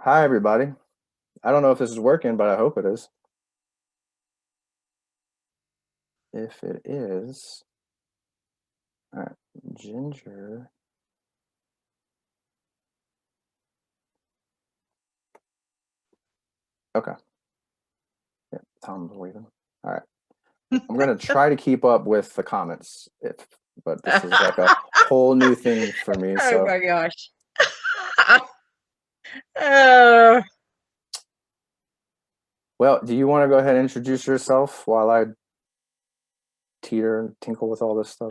Hi, everybody. I don't know if this is working, but I hope it is. If it is, all right, Ginger. Okay. Yeah, Tom's waving. All right. I'm gonna try to keep up with the comments, but this is like a whole new thing for me. Oh So, my gosh. Oh, well, do you want to go ahead and introduce yourself while I teeter and tinkle with all this stuff?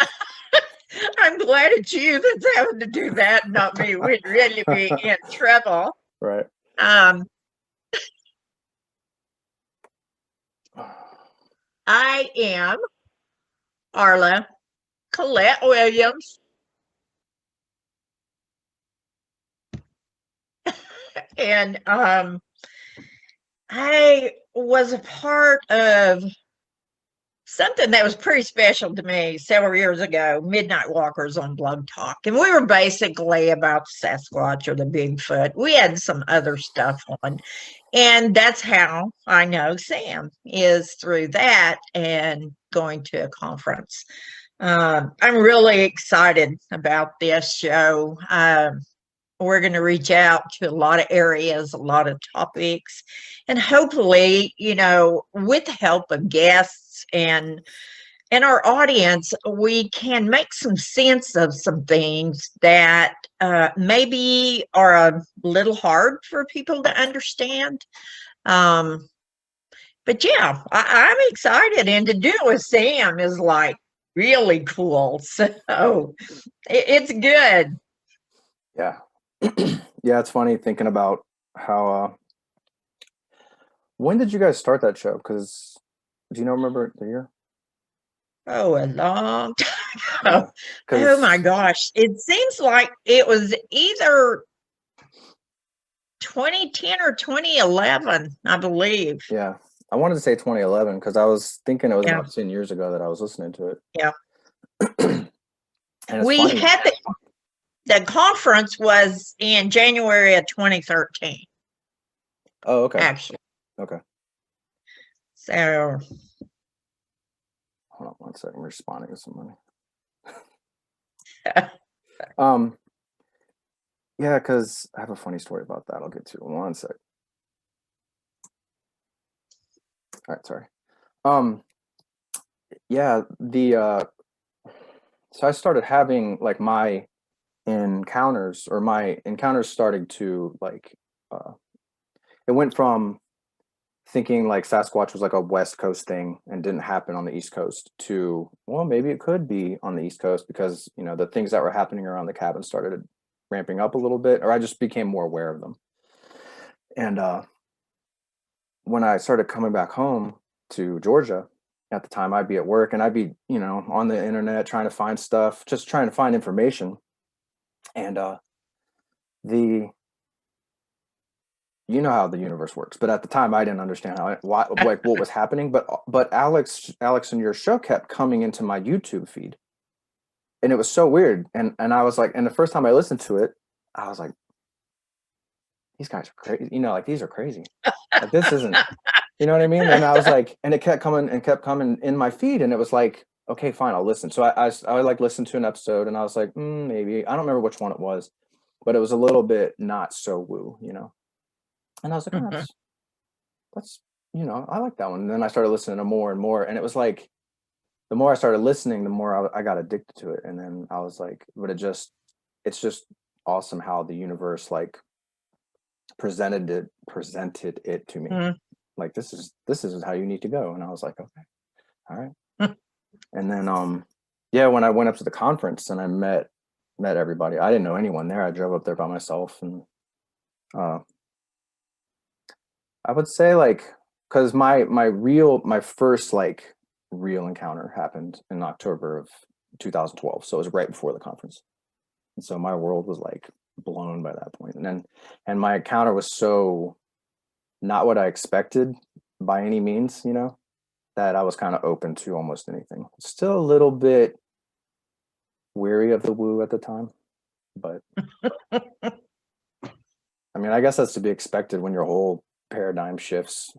I'm glad it's you that's having to do that, not me. We'd really be in trouble. Right. Um, I am Arla Collett Williams, and I was a part of something that was pretty special to me several years ago, MidnightWalkers on Blog Talk. And we were basically about Sasquatch or the Bigfoot. We had some other stuff on. And that's how I know Sam is through that and going to a conference. I'm really excited about this show. We're going to reach out to a lot of areas, a lot of topics, and hopefully, with the help of guests and our audience, we can make some sense of some things that maybe are a little hard for people to understand. Um, but yeah, I'm excited, and to do it with Sam is like really cool. So it's good. Yeah. Yeah, it's funny thinking about how when did you guys start that show? Because do you know remember the year? Oh, a long time Yeah. ago. Oh my Because gosh. It seems like it was either 2010 or 2011, I believe. yeah, I wanted to say 2011 because I was thinking it was Yeah. about 10 years ago that I was listening to Yeah. it. And it's We funny. had the conference was in January of 2013, Oh, okay. actually. Okay. So Hold on one second. I'm responding to somebody. Um, yeah, because I have a funny story about that. I'll get to it in one sec. All right, sorry. Yeah, the so I started having like my encounters starting to like it went from thinking like Sasquatch was like a West Coast thing and didn't happen on the East Coast to, well, maybe it could be on the East Coast because, the things that were happening around the cabin started ramping up a little bit, or I just became more aware of them. And when I started coming back home to Georgia, at the time I'd be at work and I'd be, on the internet trying to find stuff, just trying to find information. And the you know how the universe works, but at the time I didn't understand why, like what was happening. But Alex and your show kept coming into my YouTube feed, and it was so weird. And I was like, and the first time I listened to it, I was like, these guys are crazy. Like these are crazy. Like this isn't, you know what I mean? And I was like, and it kept coming in my feed, and it was like, okay, fine, I'll listen. So I like listened to an episode, and I was like, maybe I don't remember which one it was, but it was a little bit not so woo. And I was like, oh, mhm. that's I like that one. And then I started listening to more and more, and it was like the more I started listening, the more I got addicted to it. And then I was like, but it's just awesome how the universe like presented it to me. Like this is how you need to go. And I was like, okay, all right. And then yeah, when I went up to the conference and I met everybody, I didn't know anyone there. I drove up there by myself, and uh I would say like because my first like real encounter happened in October of 2012, so it was right before the conference, and so my world was like blown by that point. And my encounter was so not what I expected by any means, that I was kind of open to almost anything. Still a little bit weary of the woo at the time, but I mean, I guess that's to be expected when your whole paradigm shifts,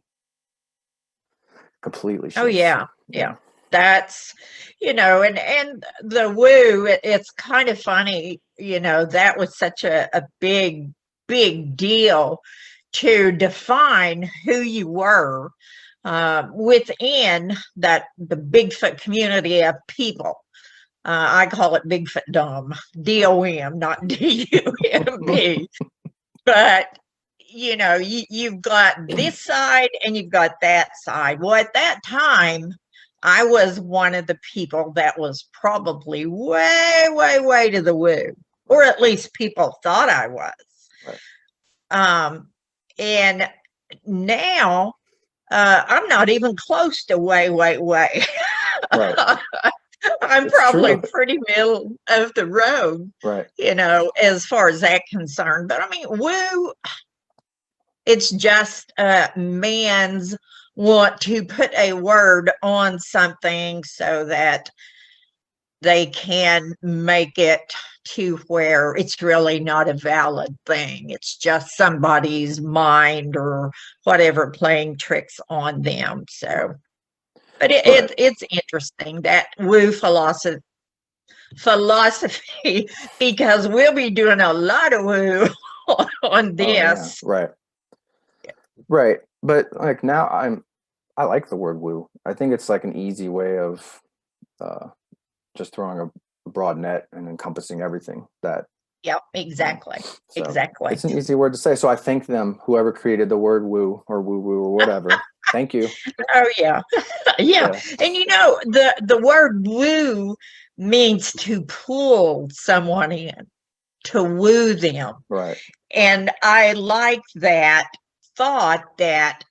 completely Oh shifts. yeah, yeah. That's, and the woo, it's kind of funny, that was such a big deal to define who you were within the Bigfoot community of people. I call it Bigfoot Dumb, DOM, not DUMB. But you've got this side and you've got that side. Well, at that time, I was one of the people that was probably way to the woo, or at least people thought I was. Right. And now I'm not even close to way. Right. I'm It's probably true. pretty middle of the road, Right. as far as that concerned. But I mean, woo, it's just man's want to put a word on something so that they can make it to where it's really not a valid thing. It's just somebody's mind or whatever playing tricks on them. So, but Right. it's interesting, that woo philosophy, because we'll be doing a lot of woo on Oh yeah. this. Right. Right. But like now I like the word woo. I think it's like an easy way of uh just throwing a broad net and encompassing everything that Yep, exactly. so Exactly. it's an easy word to say. So I thank them, whoever created the word woo or woo woo or whatever. Thank you. Oh yeah. Yeah. Yeah. And the word woo means to pull someone in, to woo them. Right. And I like that thought that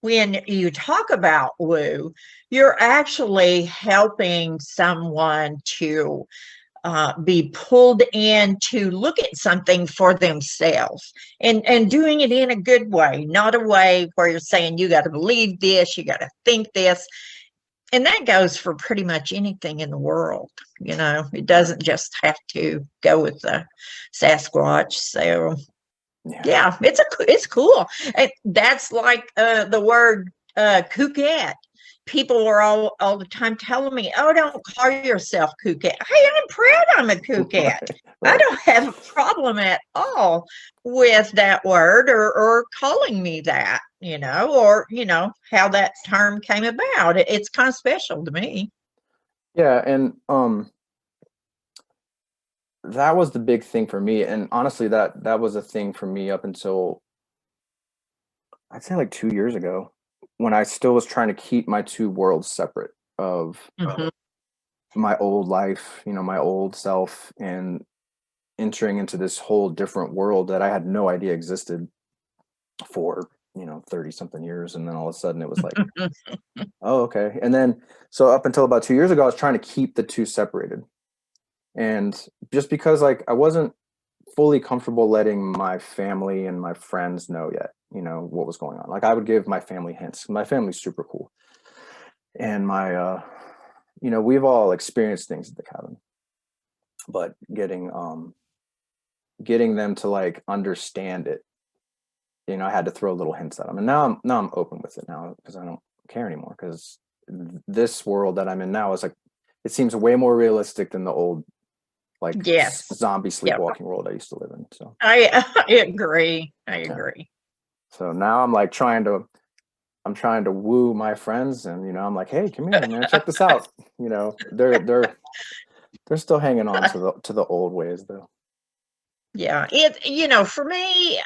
when you talk about woo, you're actually helping someone to be pulled in to look at something for themselves, and doing it in a good way, not a way where you're saying you got to believe this, you got to think this. And that goes for pretty much anything in the world. It doesn't just have to go with the Sasquatch. So yeah, it's cool. And that's like the word cookette. People were all the time telling me, "Oh, don't call yourself cookette." Hey, I'm proud I'm a cookette. I Right. don't have a problem at all with that word, or calling me that, or how that term came about. It's kind of special to me. Yeah, and that was the big thing for me. And honestly, that was a thing for me up until I'd say like 2 years ago, when I still was trying to keep my two worlds separate of Mhm. my old life, my old self, and entering into this whole different world that I had no idea existed for 30 something years. And then all of a sudden it was like, oh, okay. And then so up until about 2 years ago, I was trying to keep the two separated. And just because like I wasn't fully comfortable letting my family and my friends know yet, what was going on. Like I would give my family hints. My family's super cool. And we've all experienced things at the cabin. But getting them to like understand it, I had to throw little hints at them. And now I'm open with it now because I don't care anymore, because this world that I'm in now is like, it seems way more realistic than the old like Yes. zombie Yep. sleepwalking world I used to live in. So I agree. I yeah. agree. So now I'm like I'm trying to woo my friends, and I'm like, hey, come here, man, check this out. They're still hanging on to the old ways though. Yeah, for me,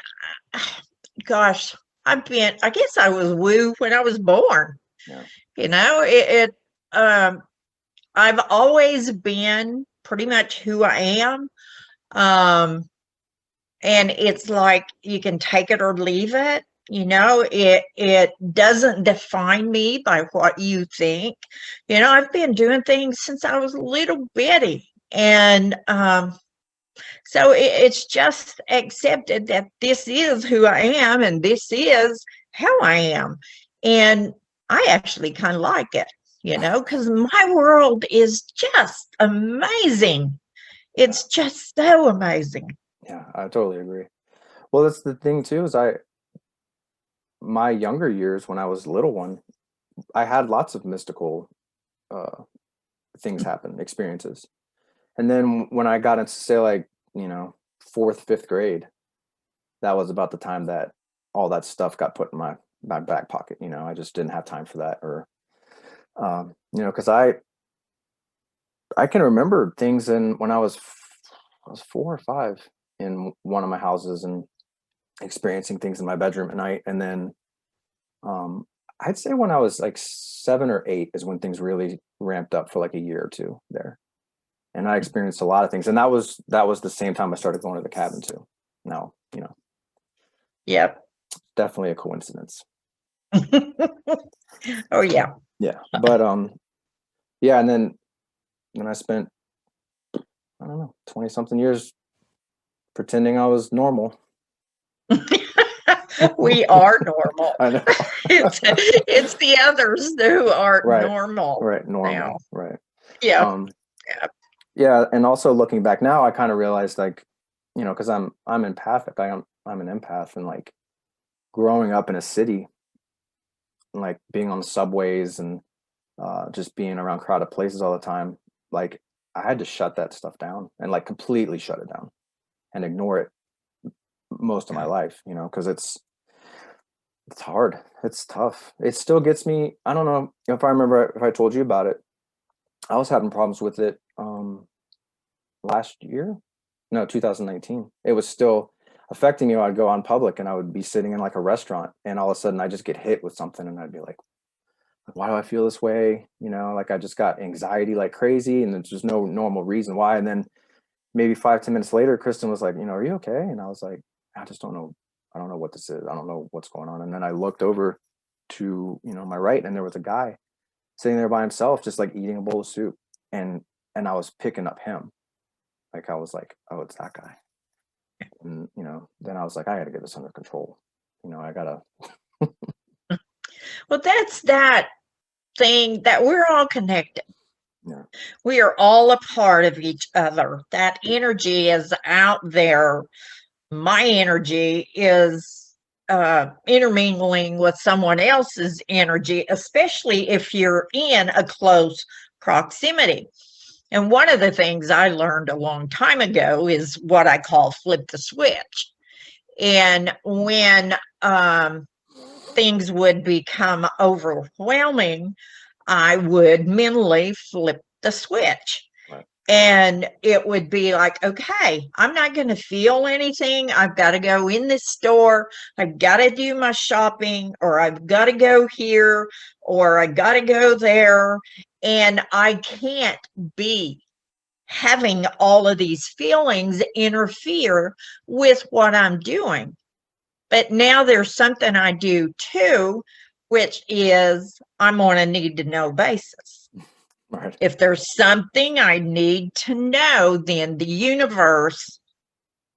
gosh, I guess I was woo when I was born. Yeah. I've always been pretty much who I am. And it's like you can take it or leave it. It doesn't define me by what you think. I've been doing things since I was a little bitty. And so it's just accepted that this is who I am and this is how I am. And I actually kind of like it, because my world is just amazing. It's just so amazing. Yeah, I totally agree. Well, that's the thing too, is my younger years when I was a little one, I had lots of mystical uh things happen, experiences. And then when I got into, say, like, fourth, fifth grade, that was about the time that all that stuff got put in my back pocket. I just didn't have time for that. Or because I can remember things in when I was 4 or 5 in one of my houses and experiencing things in my bedroom at night. And then I'd say when I was like 7 or 8 is when things really ramped up for like a year or two there. And I experienced a lot of things. And that was the same time I started going to the cabin too. Now, Yep. definitely a coincidence. Oh yeah. Yeah. But yeah, and then I spent, I don't know, 20 something years pretending I was normal. We are normal. I know. It's the others who aren't Right. normal. Right. Normal. Now. Right. Yeah. Yeah. Yeah. And also looking back now, I kind of realized, like, because I'm empathic. I'm an empath, and like growing up in a city, and like being on the subways and just being around crowded places all the time, like I had to shut that stuff down and like completely shut it down and ignore it most of my life, because it's hard. It's tough. It still gets me. I don't know if I remember if I told you about it. I was having problems with it last year. No, 2019. It was still affecting me. I'd go on public and I would be sitting in like a restaurant, and all of a sudden I just get hit with something, and I'd be like, why do I feel this way? Like I just got anxiety like crazy, and there's just no normal reason why. And then maybe 5, 10 minutes later, Kristen was like, are you okay? And I was like, I just don't know. I don't know what this is. I don't know what's going on. And then I looked over to, my right, and there was a guy sitting there by himself, just like eating a bowl of soup. And I was picking up him. Like I was like, oh, it's that guy. And, then I was like, I got to get this under control. I got to. Well, that's that thing that we're all connected. Yeah. We are all a part of each other. That energy is out there. My energy is intermingling with someone else's energy, especially if you're in a close proximity. And one of the things I learned a long time ago is what I call flip the switch. And when things would become overwhelming, I would mentally flip the switch. Right. And it would be like, okay, I'm not going to feel anything. I've got to go in this store. I've got to do my shopping, or I've got to go here, or I got to go there. And I can't be having all of these feelings interfere with what I'm doing. But now there's something I do too, which is I'm on a need to know basis. Right. If there's something I need to know, then the universe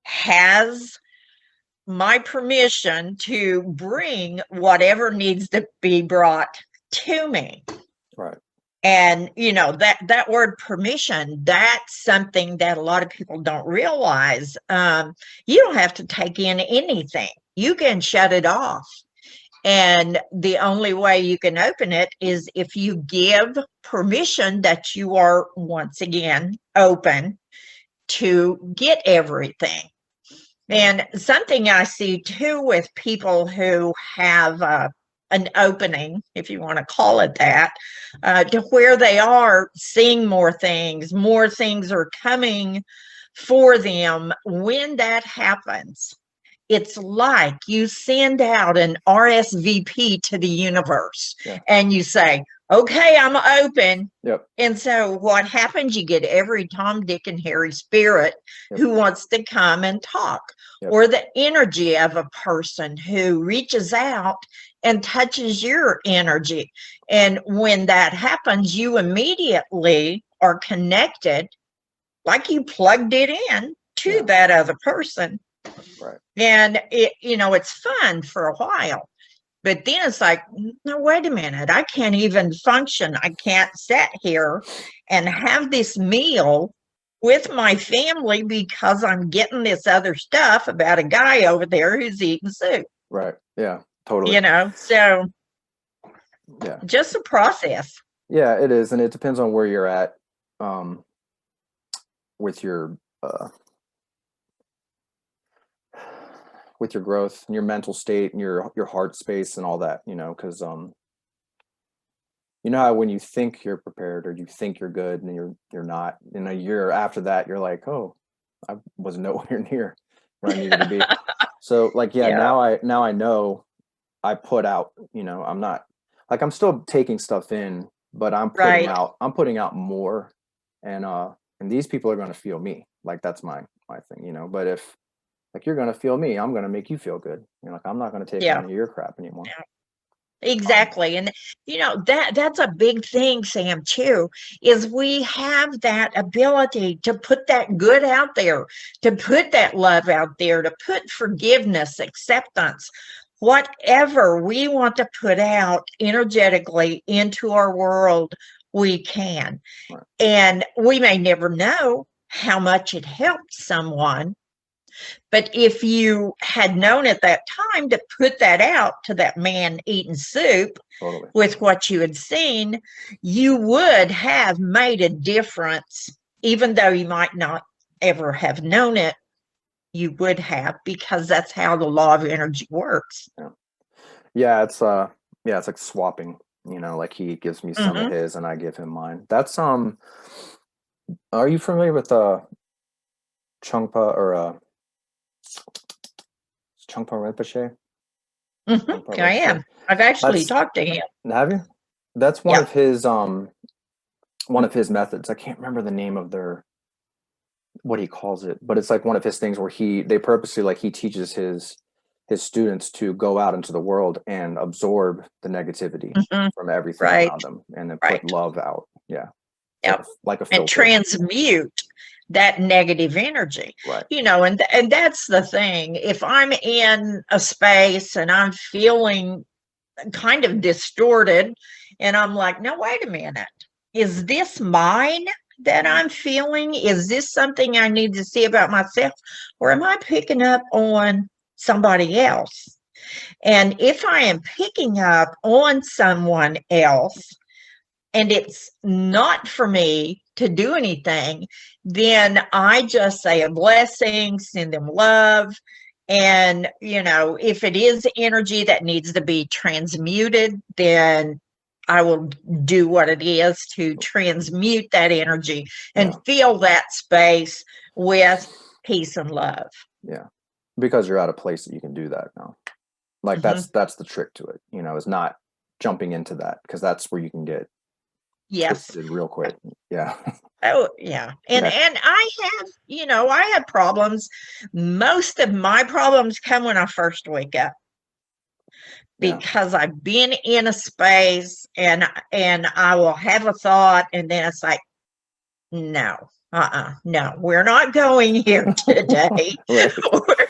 has my permission to bring whatever needs to be brought to me. Right. And that word permission, that's something that a lot of people don't realize. You don't have to take in anything. You can shut it off. And the only way you can open it is if you give permission that you are once again open to get everything. And something I see too with people who have an opening, if you want to call it that, to where they are seeing more things are coming for them. When that happens, it's like you send out an RSVP to the universe. Yeah. And you say, okay, I'm open. Yep. And so what happens, you get every Tom, Dick, and Harry spirit who wants to come and talk, or the energy of a person who reaches out and touches your energy. And when that happens, you immediately are connected, like you plugged it in to that other person. Right. And it's fun for a while, but then it's like, no, wait a minute, I can't even function. I can't sit here and have this meal with my family because I'm getting this other stuff about a guy over there who's eating soup. Right. Yeah. Totally. So Yeah. just a process. Yeah, it is, and it depends on where you're at, um, with your with your growth and your mental state and your heart space and all that, because you know how when you think you're prepared or you think you're good and you're not, a year after that, you're like, oh, I was nowhere near where I needed to be. So like, yeah, Yeah, now I know I put out, I'm not like I'm still taking stuff in, but right. I'm putting out more, and these people are going to feel me. Like that's my thing, but if like you're going to feel me, I'm going to make you feel good. Like I'm not going to take on Yeah. any of your crap anymore. Um, Exactly. And that's a big thing, Sam, too, is we have that ability to put that good out there, to put that love out there, to put forgiveness, acceptance, whatever we want to put out energetically into our world, we can. right, And we may never know how much it helped someone, but if you had known at that time to put that out to that man eating soup totally. with what you had seen, you would have made a difference, even though you might not ever have known it. You would have, because that's how the law of energy works. Yeah. Yeah, it's like swapping, like he gives me some of Hmm. his and I give him mine. That's are you familiar with Chungpa or Chungpa Rinpoche? Chungpa I Rinpoche. am. I've actually That's talked to him. Have you? That's Yeah. one of his methods. I can't remember the name of what he calls it, but it's like one of his things where they purposely like he teaches his students to go out into the world and absorb the negativity Hmm. from everything Right. around them and then put Right. love out. Yeah. It's Yep. like a And filter. transmute that negative energy. Right. And that's the thing. If I'm in a space and I'm feeling kind of distorted, and I'm like, no, wait a minute, is this mine that I'm feeling? Is this something I need to see about myself, or am I picking up on somebody else? And if I am picking up on someone else and it's not for me to do anything, then I just say a blessing, send them love. And, if it is energy that needs to be transmuted, then I will do what it is to transmute that energy and Yeah. fill that space with peace and love. Yeah. Because you're at a place that you can do that now. Like Hmm. that's the trick to it, is not jumping into that because that's where you can get Yes. twisted real quick. Yeah. Oh, yeah. And Yeah. and I have problems. Most of my problems come when I first wake up, Yeah. because I've been in a space and I will have a thought and then it's like, no. No, we're not going here today. Right.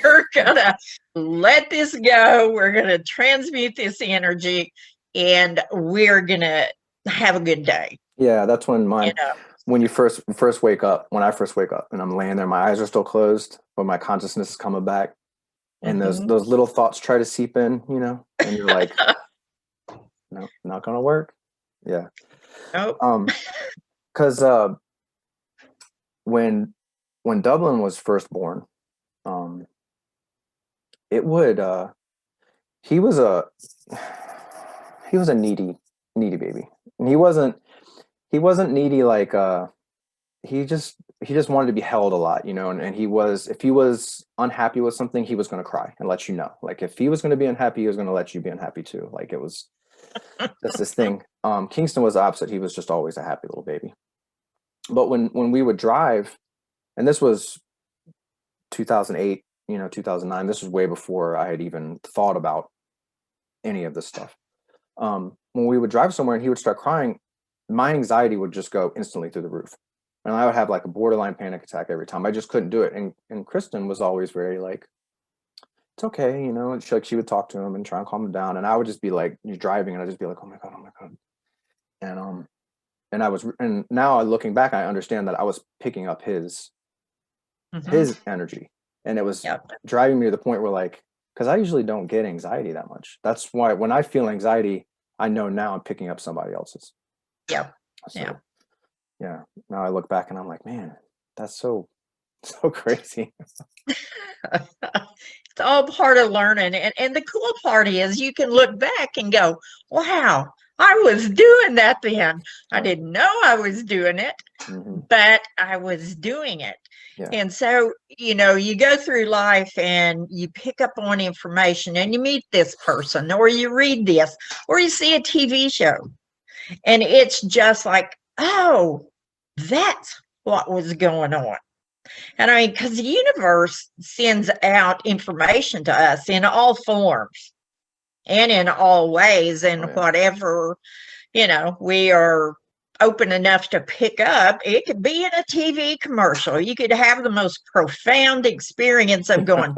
We're gonna let this go. We're gonna transmute this energy and we're gonna have a good day. Yeah, that's when You mine know. when you first wake up, when I first wake up and I'm laying there, my eyes are still closed, but my consciousness is coming back. And Mhm. those little thoughts try to seep in, and you're like, no, not gonna work. Yeah. Nope. Um, because when Dublin was first born, um, it would he was a he was a needy baby. And he wasn't needy like he just wanted to be held a lot, and he was if he was unhappy with something, he was going to cry and let you know. Like if he was going to be unhappy, he was going to let you be unhappy too. Like it was just this thing. Kingston was the opposite. He was just always a happy little baby. But when we would drive, and this was 2008, 2009, this was way before I had even thought about any of this stuff. When we would drive somewhere and he would start crying, my anxiety would just go instantly through the roof. And I would have like a borderline panic attack every time. I just couldn't do it. And Kristen was always very like, it's okay, And she would talk to him and try and calm him down. And I would just be like, you're driving, and I'd just be like, oh my god, oh my god. And and now looking back, I understand that I was picking up his energy, and it was driving me to the point where, like, because I usually don't get anxiety that much. That's why when I feel anxiety, I know now I'm picking up somebody else's. Yep. So, yeah. Now I look back and I'm like, man, that's so crazy. It's all part of learning. And the cool part is you can look back and go, wow, I was doing that then. I didn't know I was doing it, but I was doing it. Yeah. And so, you know, you go through life and you pick up on information and you meet this person, or you read this, or you see a TV show. And it's just like, oh, that's what was going on. And I mean, because the universe sends out information to us in all forms and in all ways, and whatever, you know, we are open enough to pick up. It could be in a TV commercial. You could have the most profound experience of going,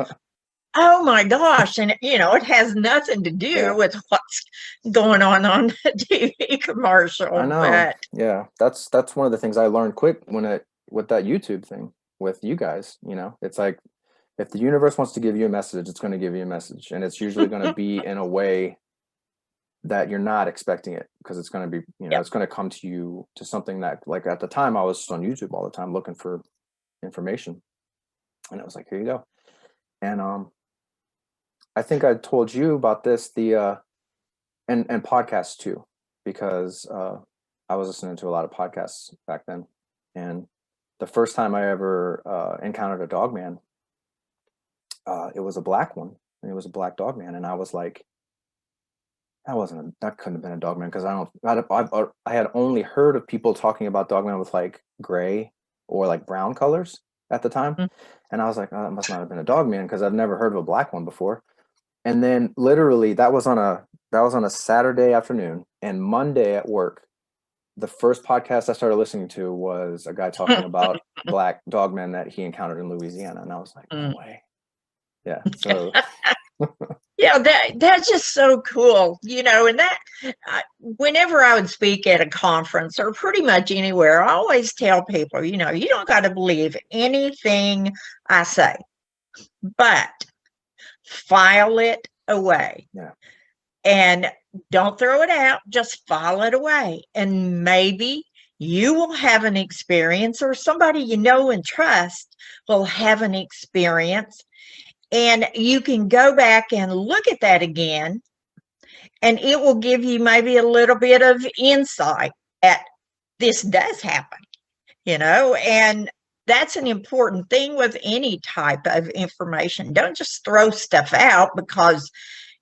oh my gosh. And, you know, it has nothing to do with what's going on the TV commercial. I know. But that's one of the things I learned quick with that YouTube thing with you guys. You know, it's like, if the universe wants to give you a message, it's going to give you a message, and it's usually going to be in a way that you're not expecting it, because it's going to be, you know, it's going to come to you to something that, like, at the time I was on YouTube all the time looking for information, and it was like, here you go. And I think I told you about this, and podcasts too, because I was listening to a lot of podcasts back then, and the first time I ever encountered a dog man, it was a black one, and it was a black dog man, and I was like, that couldn't have been a dog man, because I had only heard of people talking about dog man with like gray or like brown colors at the time, and I was like, oh, that must not have been a dog man, because I've never heard of a black one before. And then literally that was on a Saturday afternoon, and Monday at work, the first podcast I started listening to was a guy talking about black dogmen that he encountered in Louisiana, and I was like, no way. Yeah. So yeah, that's just so cool, you know. And that whenever I would speak at a conference or pretty much anywhere, I always tell people, you know, you don't got to believe anything I say, but file it away. Yeah. And don't throw it out, just file it away. And maybe you will have an experience, or somebody you know and trust will have an experience, and you can go back and look at that again, and it will give you maybe a little bit of insight that this does happen, you know. And that's an important thing with any type of information. Don't just throw stuff out because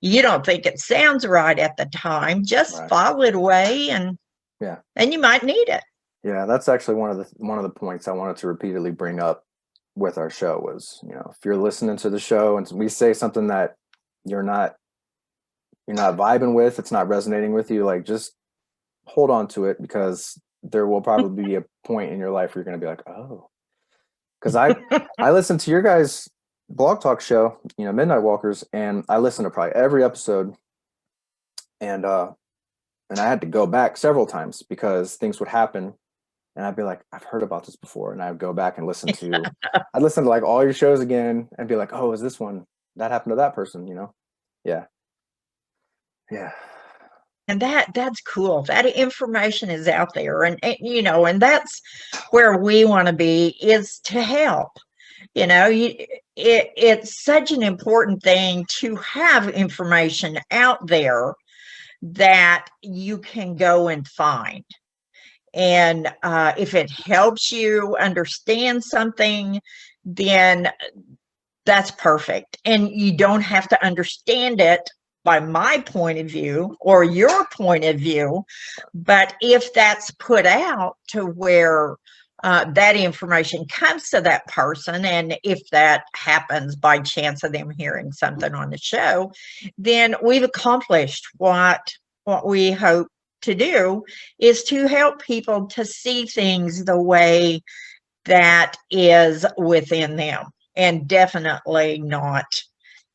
you don't think it sounds right at the time. Just file it away, and you might need it. Yeah, that's actually one of the points I wanted to repeatedly bring up with our show was, you know, if you're listening to the show and we say something that you're not vibing with, it's not resonating with you, like, just hold on to it, because there will probably be a point in your life where you're going to be like, oh, because I listened to your guys' blog talk show, you know, MidnightWalkers, and I listened to probably every episode, and I had to go back several times because things would happen, and I'd be like, I've heard about this before, and I'd go back and I'd listen to like all your shows again and be like, oh, is this one that happened to that person, you know? Yeah. And that's cool. That information is out there, and you know, and that's where we want to be, is to help. You know, it's such an important thing to have information out there that you can go and find. And if it helps you understand something, then that's perfect. And you don't have to understand it by my point of view or your point of view. But if that's put out to where that information comes to that person, and if that happens by chance of them hearing something on the show, then we've accomplished what we hope to do, is to help people to see things the way that is within them, and definitely not,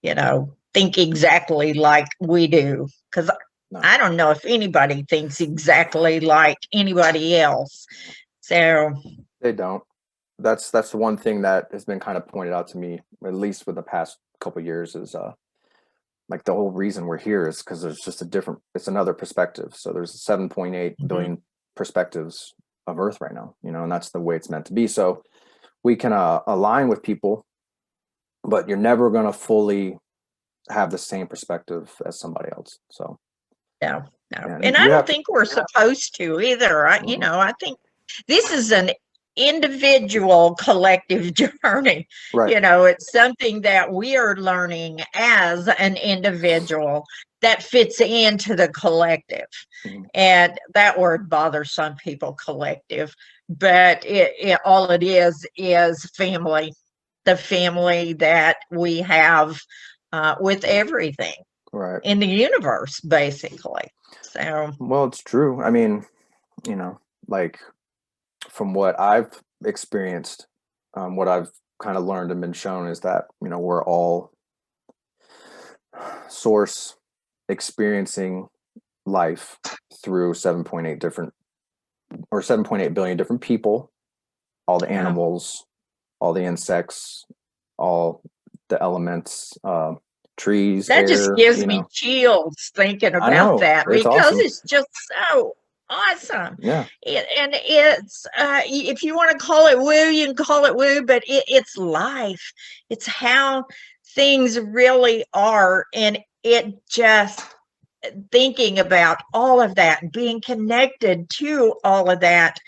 you know, think exactly like we do. Because No, I don't know if anybody thinks exactly like anybody else. So they don't. That's the one thing that has been kind of pointed out to me, at least with the past couple of years, is like the whole reason we're here is because there's just it's another perspective. So there's 7.8 billion perspectives of Earth right now, and that's the way it's meant to be. So we can align with people, but you're never going to fully have the same perspective as somebody else. So no, no. and And I you don't have think we're supposed to either. I think this is an individual collective journey. right. It's something that we are learning as an individual that fits into the collective. Mhm. And that word bothers some people, collective, but all it is family, the family that we have with everything Right. in the universe, basically. So, Well, it's true. I mean, like from what I've experienced, what I've kind of learned and been shown is that, we're all source experiencing life through 7.8 billion different people, all the yeah, animals, all the insects, all the elements, trees, that just air, gives me chills thinking I about know, that it's because awesome. it's just so awesome. Yeah. And it's, if you want to call it woo, you can call it woo, but it's life. It's how things really are. And it just, thinking about all of that and being connected to all of that,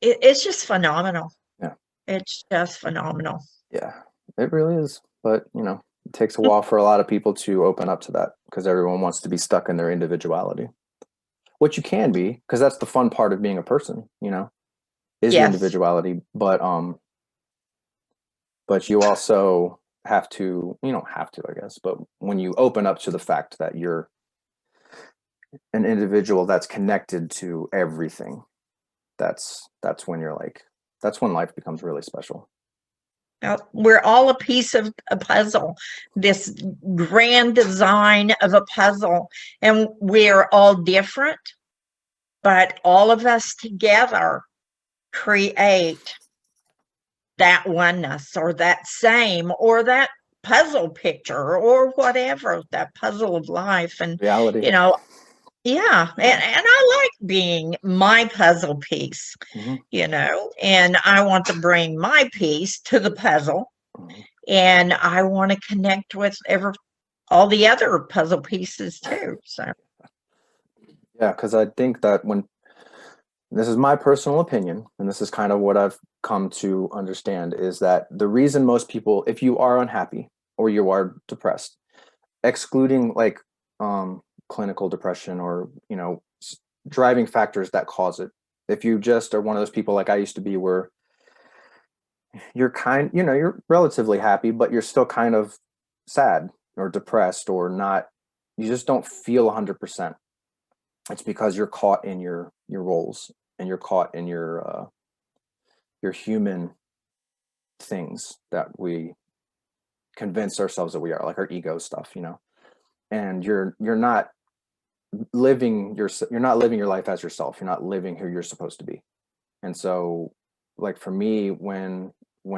it's just phenomenal. Yeah. It's just phenomenal. Yeah, it really is. But, it takes a while for a lot of people to open up to that because everyone wants to be stuck in their individuality, which you can be, because that's the fun part of being a person, is the Yes. individuality. But you also have to, you don't have to, I guess, but when you open up to the fact that you're an individual that's connected to everything, that's when that's when life becomes really special. We're all a piece of a puzzle, this grand design of a puzzle, and we're all different, but all of us together create that oneness or that same or that puzzle picture or whatever, that puzzle of life. And, Reality. Yeah, and I like being my puzzle piece, and I want to bring my piece to the puzzle, and I want to connect with all the other puzzle pieces too. So, Yeah, because I think that when this is my personal opinion, and this is kind of what I've come to understand, is that the reason most people, if you are unhappy or you are depressed, excluding like clinical depression or driving factors that cause it, if you just are one of those people like I used to be, where you're relatively happy but you're still kind of sad or depressed or not, you just don't feel 100%, it's because you're caught in your roles and you're caught in your human things that we convince ourselves that we are, like our ego stuff, and you're not you're not living your life as yourself, you're not living who you're supposed to be. And so, like for me, when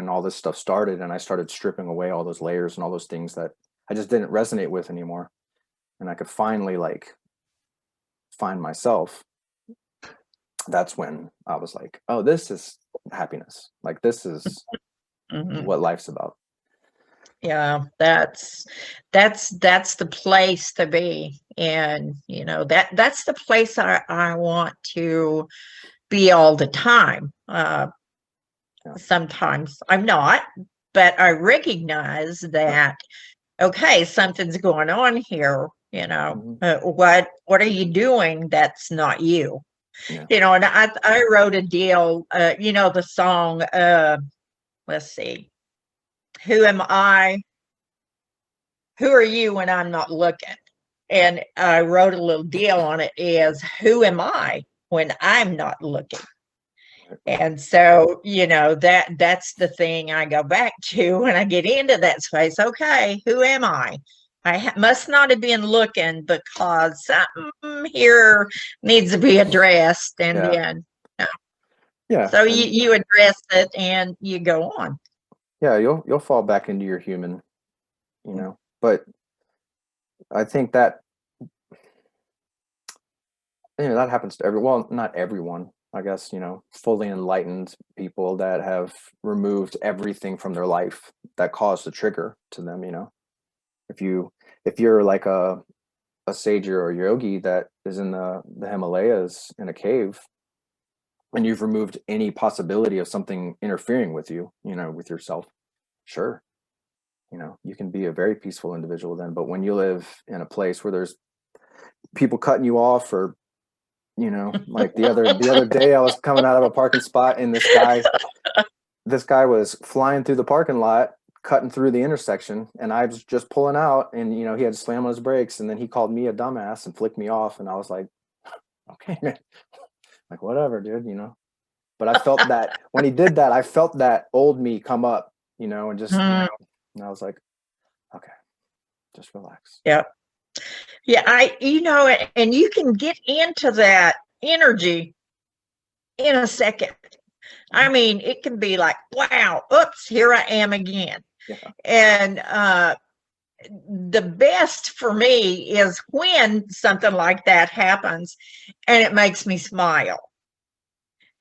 all this stuff started and I started stripping away all those layers and all those things that I just didn't resonate with anymore, and I could finally like find myself, that's when I was like, oh, this is happiness, like this is what life's about. yeah, that's the place to be, and that's the place I want to be all the time. Sometimes I'm not, but I recognize that, okay, something's going on here. What are you doing that's not you? And I wrote a deal, the song, let's see, who am I? Who are you when I'm not looking? And I wrote a little deal on it, is who am I when I'm not looking? And so, that's the thing I go back to when I get into that space. Okay, who am I must not have been looking because something here needs to be addressed, and Yeah. then Yeah. so And you address it and you go on. yeah, you'll fall back into your human, But I think that that happens to well, not everyone, I guess, fully enlightened people that have removed everything from their life that caused the trigger to them. If you're like a sage or yogi that is in the Himalayas in a cave, and you've removed any possibility of something interfering with you, with yourself, sure, you can be a very peaceful individual then. But when you live in a place where there's people cutting you off, or like the other day, I was coming out of a parking spot, and this guy was flying through the parking lot, cutting through the intersection, and I was just pulling out, and he had to slam on his brakes, and then he called me a dumbass and flicked me off, and I was like, okay, man, like whatever, dude. But I felt that when he did that, I felt that old me come up, and just, Mm, and I was like, okay, just relax. yeah. Yeah, and you can get into that energy in a second. I mean, it can be like, wow, oops, here I am again. Yeah. And the best for me is when something like that happens and it makes me smile.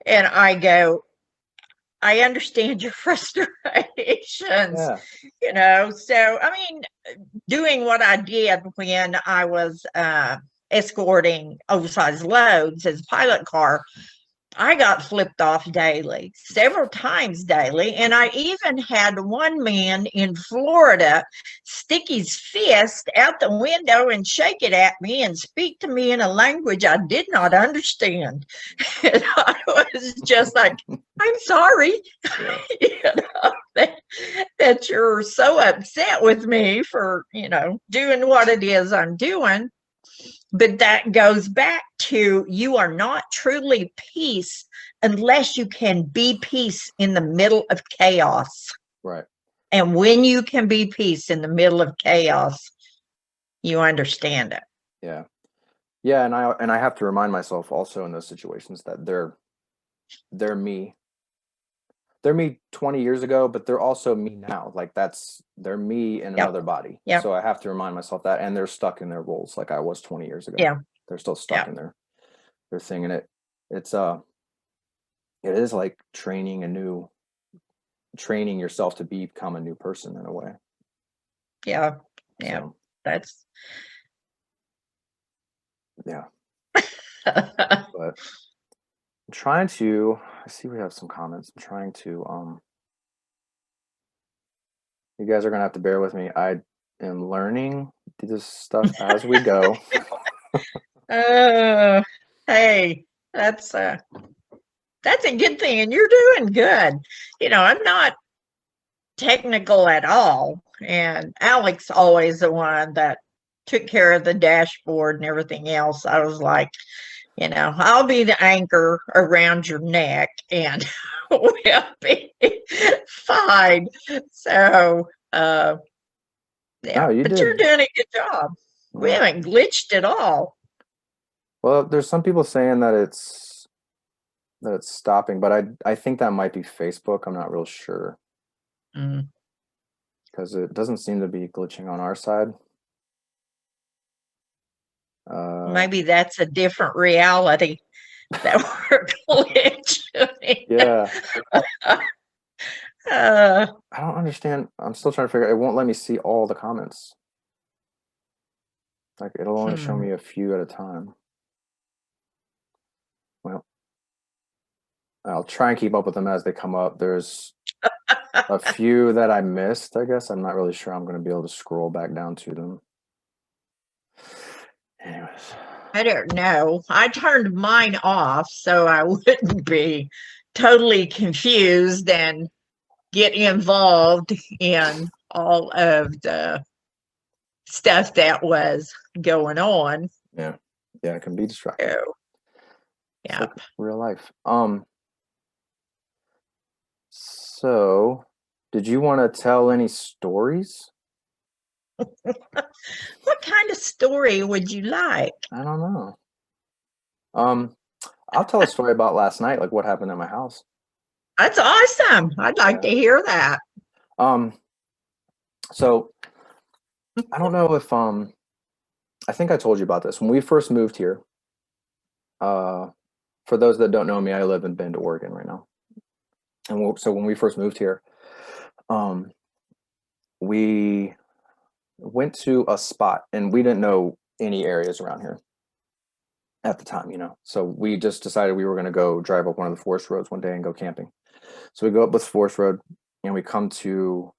And I go, I understand your frustrations, Yeah. So, I mean, doing what I did when I was escorting oversized loads as a pilot car, I got flipped off daily, several times daily. And I even had one man in Florida stick his fist out the window and shake it at me and speak to me in a language I did not understand. And I was just like, I'm sorry, that you're so upset with me for, doing what it is I'm doing. But that goes back to, you are not truly peace unless you can be peace in the middle of chaos. Right. And when you can be peace in the middle of chaos, you understand it. Yeah. Yeah. And I have to remind myself also in those situations that they're me. They're me 20 years ago, but they're also me now. Like they're me in another body. Yep. So I have to remind myself that, and they're stuck in their roles like I was 20 years ago. Yeah. They're still stuck in their thing. And it is like training yourself to become a new person in a way. Yeah. Yeah. So, That's yeah. But I'm trying to, I see we have some comments. I'm trying to, you guys are going to have to bear with me. I am learning this stuff as we go. Hey, that's a good thing, and you're doing good. I'm not technical at all, and Alex always the one that took care of the dashboard and everything else. I was like, I'll be the anchor around your neck, and we'll be fine. So, yeah, No, you but did. you're doing a good job. We haven't glitched at all. Well, there's some people saying that it's stopping, but I think that might be Facebook. I'm not real sure. Because it doesn't seem to be glitching on our side. Maybe that's a different reality that we're glitching. Yeah. I don't understand. I'm still trying to figure out. It won't let me see all the comments. Like it'll only show me a few at a time. Well, I'll try and keep up with them as they come up. There's a few that I missed, I guess. I'm not really sure I'm going to be able to scroll back down to them. Anyways. I don't know. I turned mine off so I wouldn't be totally confused and get involved in all of the stuff that was going on. Yeah. Yeah, it can be distracting. So, yeah. Like real life. So, did you want to tell any stories? What kind of story would you like? I don't know. I'll tell a story about last night, like what happened at my house. That's awesome. I'd like Yeah. to hear that. Um, so I don't know if I think I told you about this when we first moved here. For those that don't know me, I live in Bend, Oregon right now. And so when we first moved here, um, we went to a spot and we didn't know any areas around here at the time, So we just decided we were going to go drive up one of the forest roads one day and go camping. So we go up this forest road and we come to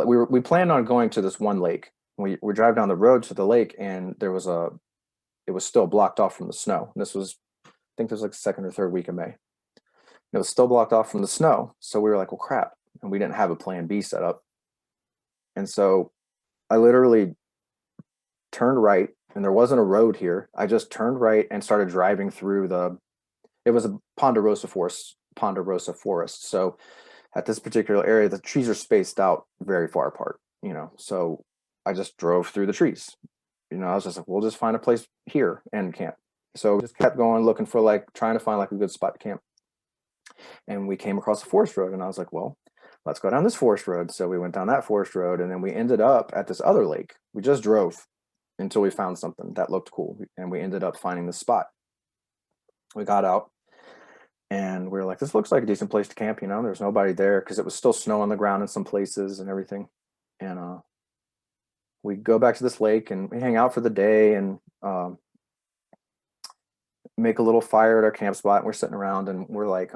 we planned on going to this one lake. We drive down the road to the lake and it was still blocked off from the snow. And this was, I think, there's like the second or third week of May. And it was still blocked off from the snow. So we were like, well, crap. And we didn't have a plan B set up. And so I literally turned right, and there wasn't a road here. I just turned right and started driving through it was a ponderosa forest. So at this particular area, the trees are spaced out very far apart, So I just drove through the trees. I was just like, we'll just find a place here and camp. So we just kept going, looking for trying to find a good spot to camp. And we came across a forest road, and I was like, well, let's go down this forest road. So we went down that forest road, and then we ended up at this other lake. We just drove until we found something that looked cool, and we ended up finding this spot. We got out, and we were like, this looks like a decent place to camp. There's nobody there because it was still snow on the ground in some places and everything. And we go back to this lake, and we hang out for the day and make a little fire at our camp spot. And we're sitting around, and we're like,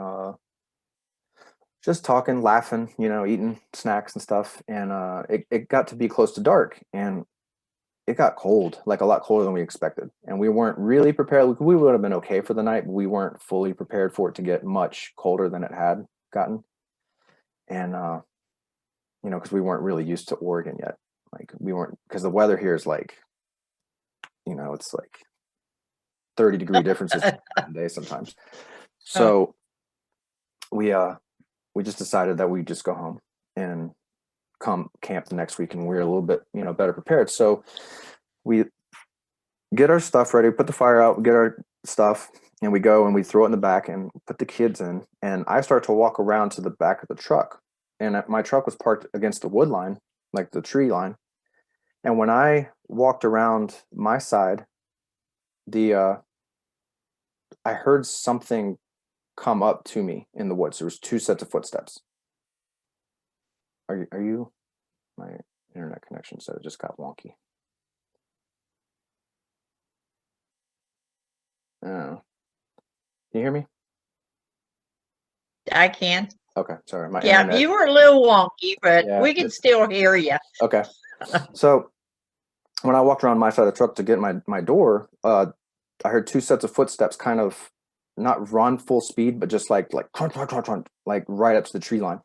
just talking, laughing, eating snacks and stuff. And it got to be close to dark, and it got cold, like a lot colder than we expected. And we weren't really prepared. We would have been okay for the night, but we weren't fully prepared for it to get much colder than it had gotten. And, because we weren't really used to Oregon yet. Because the weather here is it's like 30-degree differences a day sometimes. So we just decided that we'd just go home and come camp the next week, and we're a little bit better prepared. So we get our stuff ready, put the fire out, get our stuff, and we go and we throw it in the back and put the kids in. And I start to walk around to the back of the truck, and my truck was parked against the wood line, like the tree line. And when I walked around my side, I heard something come up to me in the woods. There was 2 sets of footsteps. Are you? My internet connection said it just got wonky. Can you hear me? I can. Okay, sorry. My Yeah, internet. you were a little wonky, but we can still hear you. Okay. So when I walked around my side of the truck to get my door, I heard 2 sets of footsteps kind of not run full speed, but just like crunch, crunch, crunch, crunch, like right up to the tree line.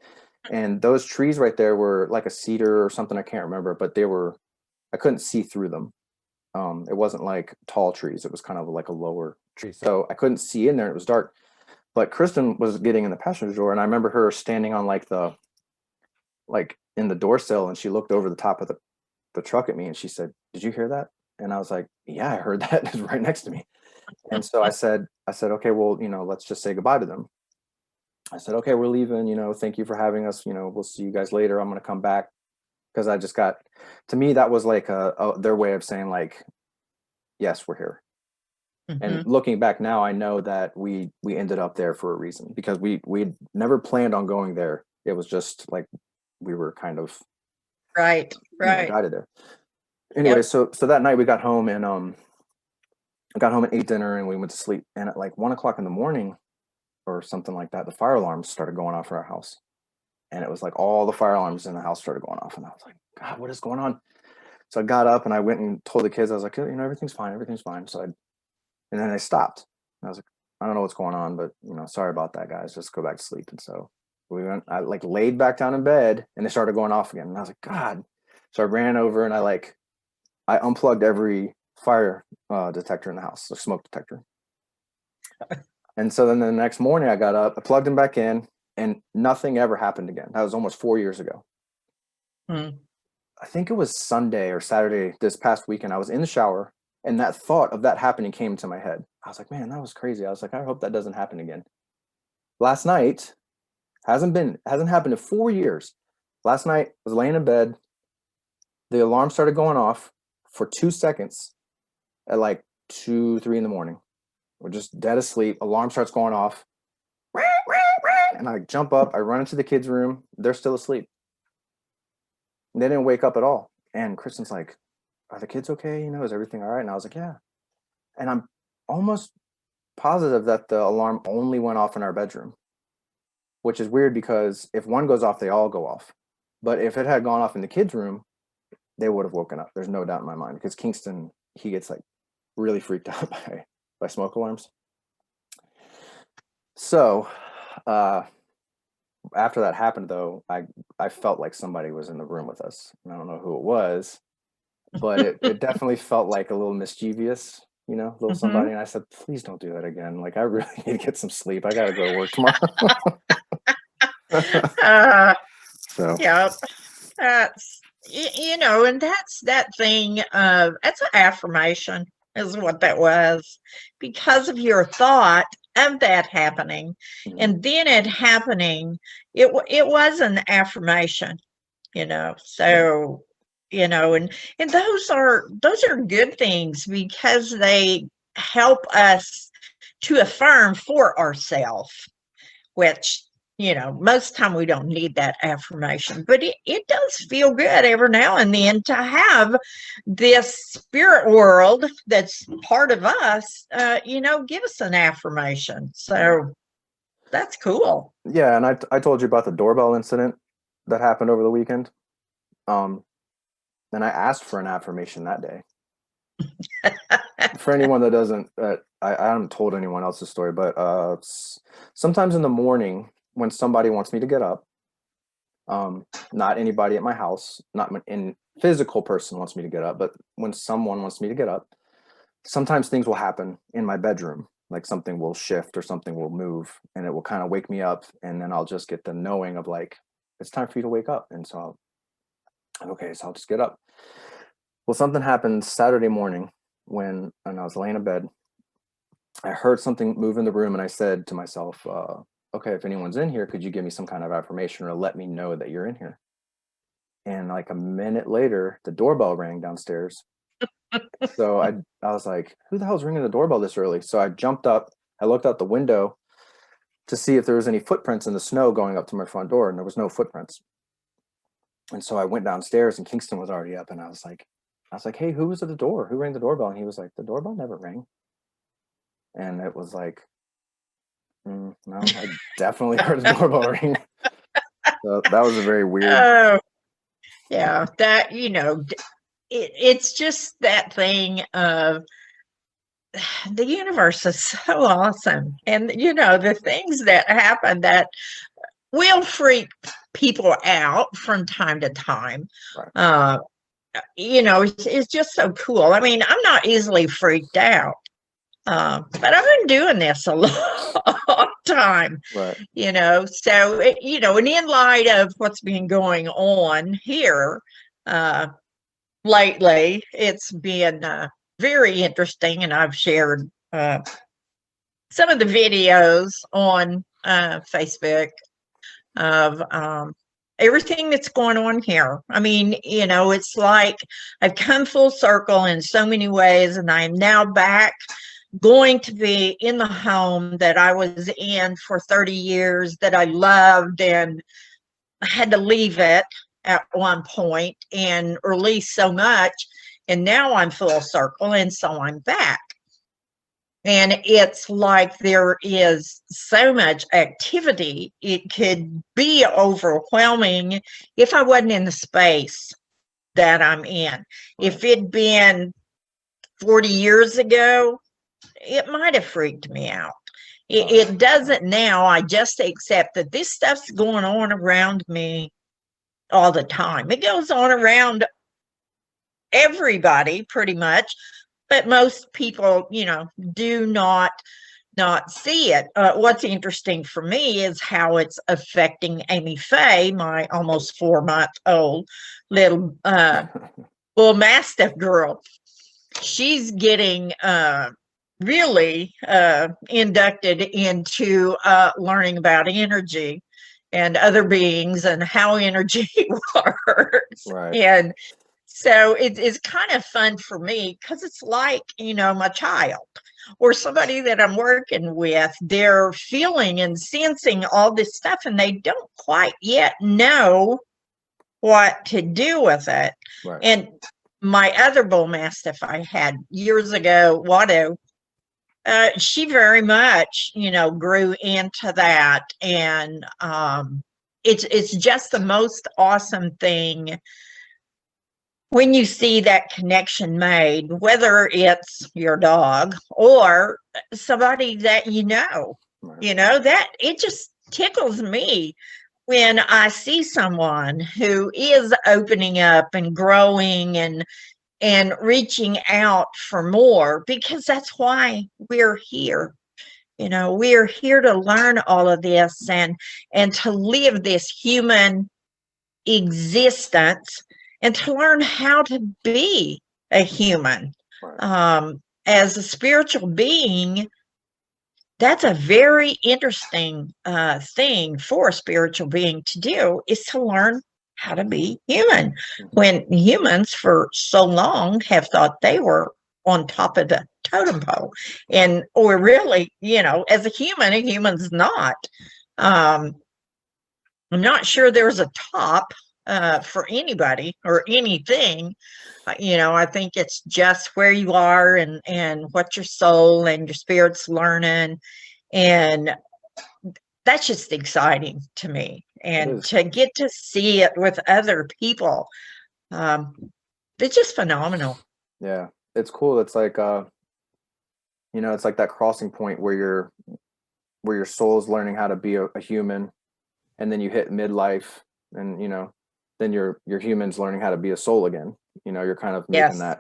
And those trees right there were like a cedar or something, I can't remember, but I couldn't see through them. It wasn't like tall trees. It was kind of like a lower tree. So I couldn't see in there. It was dark. But Kristen was getting in the passenger door, and I remember her standing on in the door sill, and she looked over the top of the truck at me, and she said, "Did you hear that?" And I was like, "Yeah, I heard that." It was right next to me. And so I said, "Okay, well, let's just say goodbye to them." I said, "Okay, we're leaving, thank you for having us. We'll see you guys later. I'm going to come back." Because I just to me, that was like their way of saying like, yes, we're here. Mm-hmm. And looking back now, I know that we ended up there for a reason, because we never planned on going there. It was just like we were kind of right guided there. Anyway, yep. So that night we got home and ate dinner, and we went to sleep. And at like 1:00 in the morning or something like that, the fire alarms started going off in our house. And it was like all the fire alarms in the house started going off. And I was like, God, what is going on? So I got up and I went and told the kids, I was like, everything's fine. Everything's fine. And then they stopped. And I was like, I don't know what's going on, but sorry about that, guys. Just go back to sleep. And so I laid back down in bed, and they started going off again. And I was like, God. So I ran over and I unplugged every fire detector in the house, a smoke detector. And so then the next morning I got up, I plugged them back in, and nothing ever happened again. That was almost 4 years ago. I think it was Sunday or Saturday this past weekend. I was in the shower and that thought of that happening came to my head. I was like, man, that was crazy. I was like, I hope that doesn't happen again. Last night hasn't happened in 4 years. Last night I was laying in bed. The alarm started going off for 2 seconds at like 2, 3 in the morning. We're just dead asleep. Alarm starts going off. And I jump up. I run into the kids' room. They're still asleep. They didn't wake up at all. And Kristen's like, are the kids okay? You know, is everything all right? And I was like, yeah. And I'm almost positive that the alarm only went off in our bedroom, which is weird because if one goes off, they all go off. But if it had gone off in the kids' room, they would have woken up. There's no doubt in my mind because Kingston, he gets like really freaked out by smoke alarms. So after that happened, though, I felt like somebody was in the room with us. And I don't know who it was, but it definitely felt like a little mischievous, you know, little somebody. And I said, please don't do that again. Like, I really need to get some sleep. I got to go to work tomorrow. So, yeah, that's, you know, and that's that thing of, that's an affirmation is what that was, because of your thought of that happening, and then it happening, it was an affirmation, you know. So, you know, and those are good things because they help us to affirm for ourselves, which, you know, most time we don't need that affirmation, but it does feel good every now and then to have this spirit world that's part of us, you know, give us an affirmation. So that's cool. Yeah, and I told you about the doorbell incident that happened over the weekend. And I asked for an affirmation that day. For anyone that doesn't, I haven't told anyone else's story, but sometimes in the morning when somebody wants me to get up, not anybody at my house, not in physical person wants me to get up, but when someone wants me to get up, sometimes things will happen in my bedroom, like something will shift or something will move and it will kind of wake me up, and then I'll just get the knowing of like, it's time for you to wake up. And so okay, so I'll just get up. Well, something happened Saturday morning when I was laying in bed. I heard something move in the room and I said to myself, okay, if anyone's in here, could you give me some kind of affirmation or let me know that you're in here? And like a minute later, the doorbell rang downstairs. So I was like, who the hell's ringing the doorbell this early? So I jumped up, I looked out the window to see if there was any footprints in the snow going up to my front door, and there was no footprints. And so I went downstairs and Kingston was already up, and I was like, hey, who was at the door? Who rang the doorbell? And he was like, the doorbell never rang. And it was like, no, I definitely heard the doorbell ring. So that was a very weird. Oh, yeah, that, you know, it's just that thing of the universe is so awesome. And, you know, the things that happen that will freak people out from time to time. Right. You know, it's just so cool. I mean, I'm not easily freaked out. But I've been doing this a long time, right. You know, so, you know, and in light of what's been going on here lately, it's been very interesting. And I've shared some of the videos on Facebook of everything that's going on here. I mean, you know, it's like I've come full circle in so many ways, and I'm now back going to be in the home that I was in for 30 years that I loved, and I had to leave it at one point and release so much, and now I'm full circle, and so I'm back. And it's like there is so much activity, it could be overwhelming if I wasn't in the space that I'm in. If it'd been 40 years ago, it might have freaked me out. It doesn't now. I just accept that this stuff's going on around me all the time. It goes on around everybody pretty much, but most people, you know, do not not see it. What's interesting for me is how it's affecting Amy Faye, my almost 4-month-old little bull mastiff girl. She's getting really inducted into learning about energy and other beings and how energy works. Right. And so it's kind of fun for me because it's like, my child or somebody that I'm working with. They're feeling and sensing all this stuff and they don't quite yet know what to do with it. Right. And my other bull mastiff I had years ago, Watto, she very much, grew into that. And it's just the most awesome thing when you see that connection made, whether it's your dog or somebody that Right. that it just tickles me when I see someone who is opening up and growing and reaching out for more, because that's why we're here. We're here to learn all of this and to live this human existence and to learn how to be a human. Right. As a spiritual being, that's a very interesting thing for a spiritual being to do, is to learn how to be human, when humans for so long have thought they were on top of the totem pole. Or really, as a human's not. I'm not sure there's a top for anybody or anything. I think it's just where you are and what your soul and your spirit's learning. And that's just exciting to me. And to get to see it with other people, it's just phenomenal. Yeah, it's cool. It's like it's like that crossing point where your soul's learning how to be a human, and then you hit midlife, and then your human's learning how to be a soul again. You're kind of making Yes.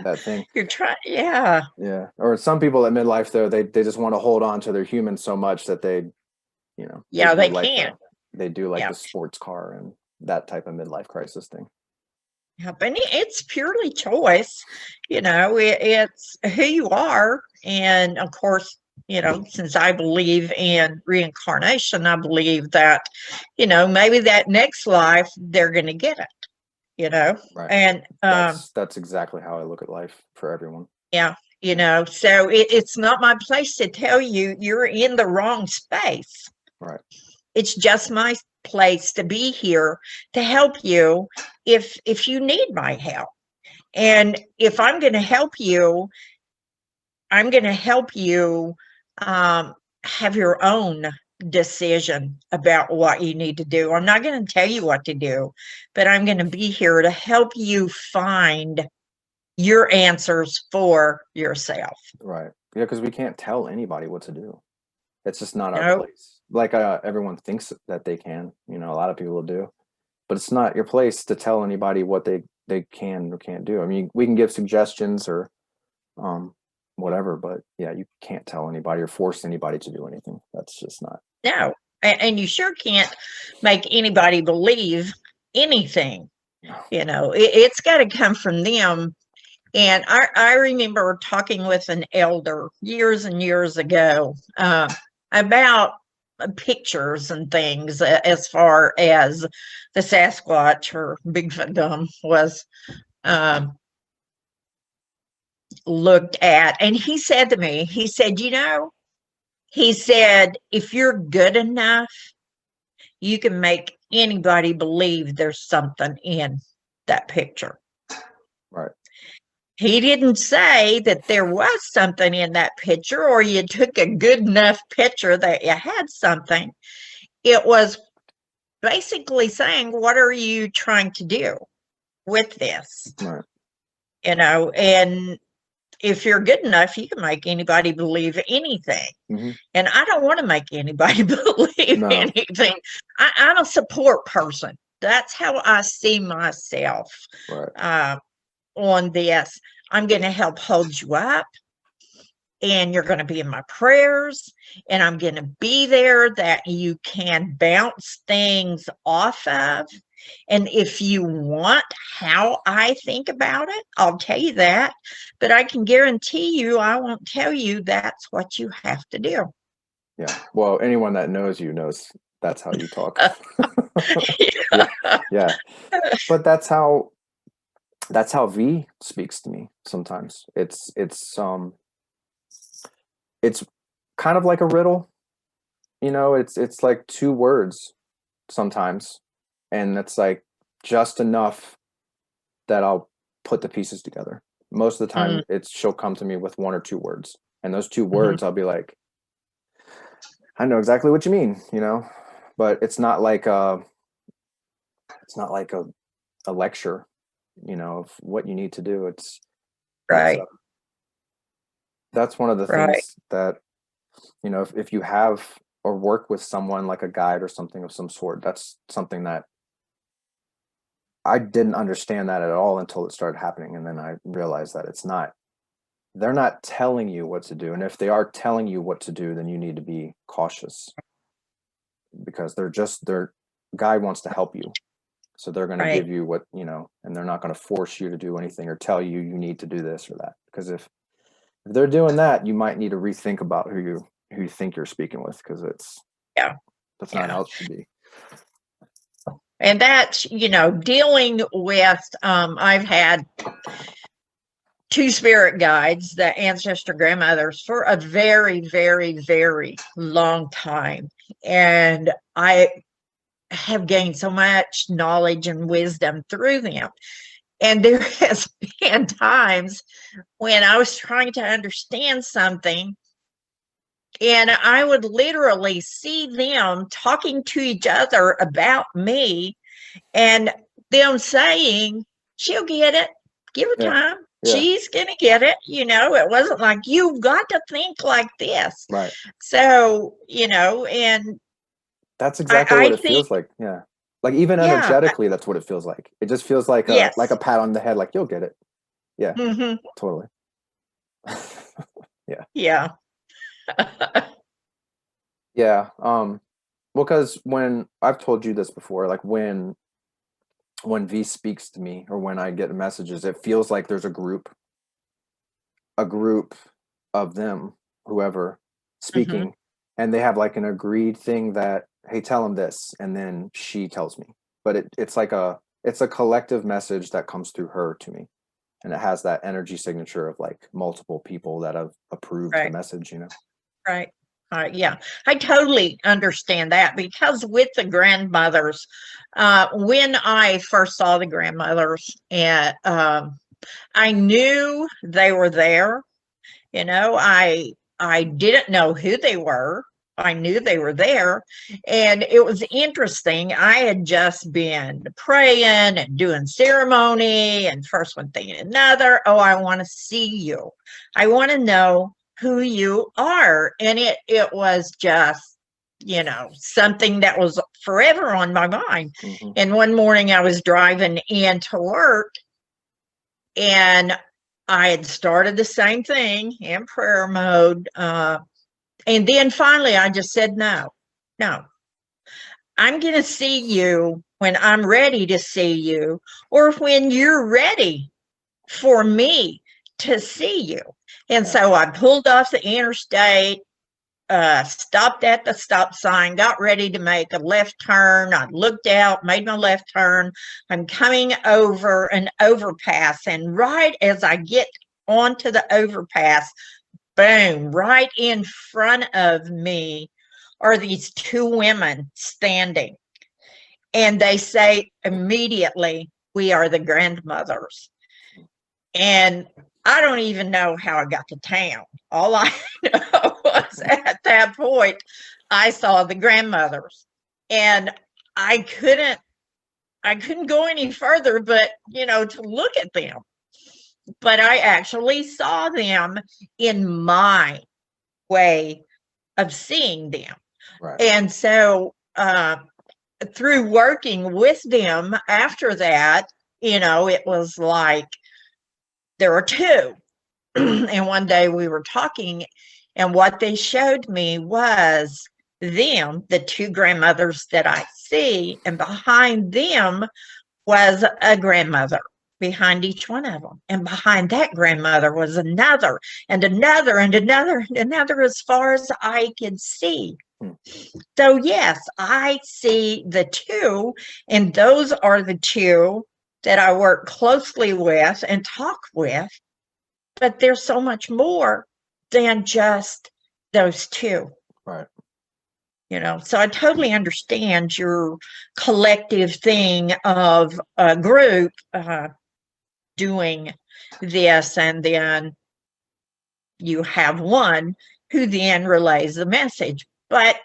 that thing. You're trying, yeah. Yeah. Or some people at midlife, though, they just want to hold on to their human so much that they They like can't. they do like Yeah. the sports car and that type of midlife crisis thing. Yeah, but it's purely choice. It's who you are. And of course, since I believe in reincarnation, I believe that, maybe that next life they're going to get it, Right. and That's exactly how I look at life for everyone. yeah, so it's not my place to tell you you're in the wrong space. Right. It's just my place to be here to help you if you need my help. And if I'm going to help you, I'm going to help you have your own decision about what you need to do. I'm not going to tell you what to do, but I'm going to be here to help you find your answers for yourself. Right. Yeah, because we can't tell anybody what to do. It's just not our Nope. place. Like everyone thinks that they can. A lot of people do, but it's not your place to tell anybody what they can or can't do. I mean, we can give suggestions or whatever, but yeah, you can't tell anybody or force anybody to do anything. That's just not. No, and you sure can't make anybody believe anything. It's got to come from them. And I remember talking with an elder years and years ago about pictures and things as far as the Sasquatch or Bigfoot gum was looked at. And he said to me, he said, if you're good enough, you can make anybody believe there's something in that picture. Right. He didn't say that there was something in that picture or you took a good enough picture that you had something. It was basically saying, what are you trying to do with this? Right. And if you're good enough, you can make anybody believe anything. Mm-hmm. And I don't want to make anybody believe anything. I'm a support person. That's how I see myself. Right. On this. I'm going to help hold you up. and you're going to be in my prayers, and I'm going to be there that you can bounce things off of. And if you want how I think about it, I'll tell you that. But I can guarantee you, I won't tell you that's what you have to do. Yeah. Well, anyone that knows you knows that's how you talk. Yeah. Yeah. But that's how V speaks to me sometimes. It's kind of like a riddle. It's like two words sometimes, and it's like just enough that I'll put the pieces together. Most of the time she'll come to me with one or two words, and those two words I'll be like, I know exactly what you mean, but it's not like a lecture, of what you need to do. Right. That's one of the Right. things that, if you have or work with someone like a guide or something of some sort, that's something that I didn't understand that at all until it started happening. And then I realized that they're not telling you what to do. And if they are telling you what to do, then you need to be cautious, because their guide wants to help you. So they're going to give you what, and they're not going to force you to do anything or tell you need to do this or that. Because if they're doing that, you might need to rethink about who you think you're speaking with, because that's not how it should be. And that's, dealing with, I've had two spirit guides, the ancestor grandmothers, for a very, very, very long time. And I have gained so much knowledge and wisdom through them. And there has been times when I was trying to understand something, and I would literally see them talking to each other about me, and them saying, she'll get it, give her time. Yeah. She's going to get it. It wasn't like, you've got to think like this. Right. So, and that's exactly what it feels like. Yeah. Like even energetically, that's what it feels like. It just feels like a pat on the head, like, you'll get it. Yeah. Totally. Yeah. Yeah. Yeah. Because when I've told you this before, like when V speaks to me or when I get messages, it feels like there's a group of them, whoever speaking, and they have like an agreed thing that, hey, tell them this, and then she tells me. But it's a collective message that comes through her to me, and it has that energy signature of like multiple people that have approved the message. Right. Yeah, I totally understand that, because with the grandmothers, when I first saw the grandmothers, and I knew they were there. I didn't know who they were. I knew they were there, and it was interesting. I had just been praying and doing ceremony, and first one thing and another. Oh, I want to see you. I want to know who you are. And it was just, something that was forever on my mind. And one morning I was driving into work, and I had started the same thing in prayer mode. And then finally I just said, no, I'm going to see you when I'm ready to see you, or when you're ready for me to see you. And so I pulled off the interstate, stopped at the stop sign, got ready to make a left turn. I looked out, made my left turn. I'm coming over an overpass, and right as I get onto the overpass, boom, right in front of me are these two women standing. And they say immediately, we are the grandmothers. And I don't even know how I got to town. All I know was at that point, I saw the grandmothers, and I couldn't go any further, but, to look at them. But I actually saw them in my way of seeing them. Right. And so, through working with them after that, it was like, there are two. And one day we were talking, and what they showed me was them, the two grandmothers that I see, and behind them was a grandmother behind each one of them. And behind that grandmother was another and another and another and another as far as I could see. So, yes, I see the two, and those are the two that I work closely with and talk with. But there's so much more than just those two. Right. So I totally understand your collective thing of a group doing this, and then you have one who then relays the message. But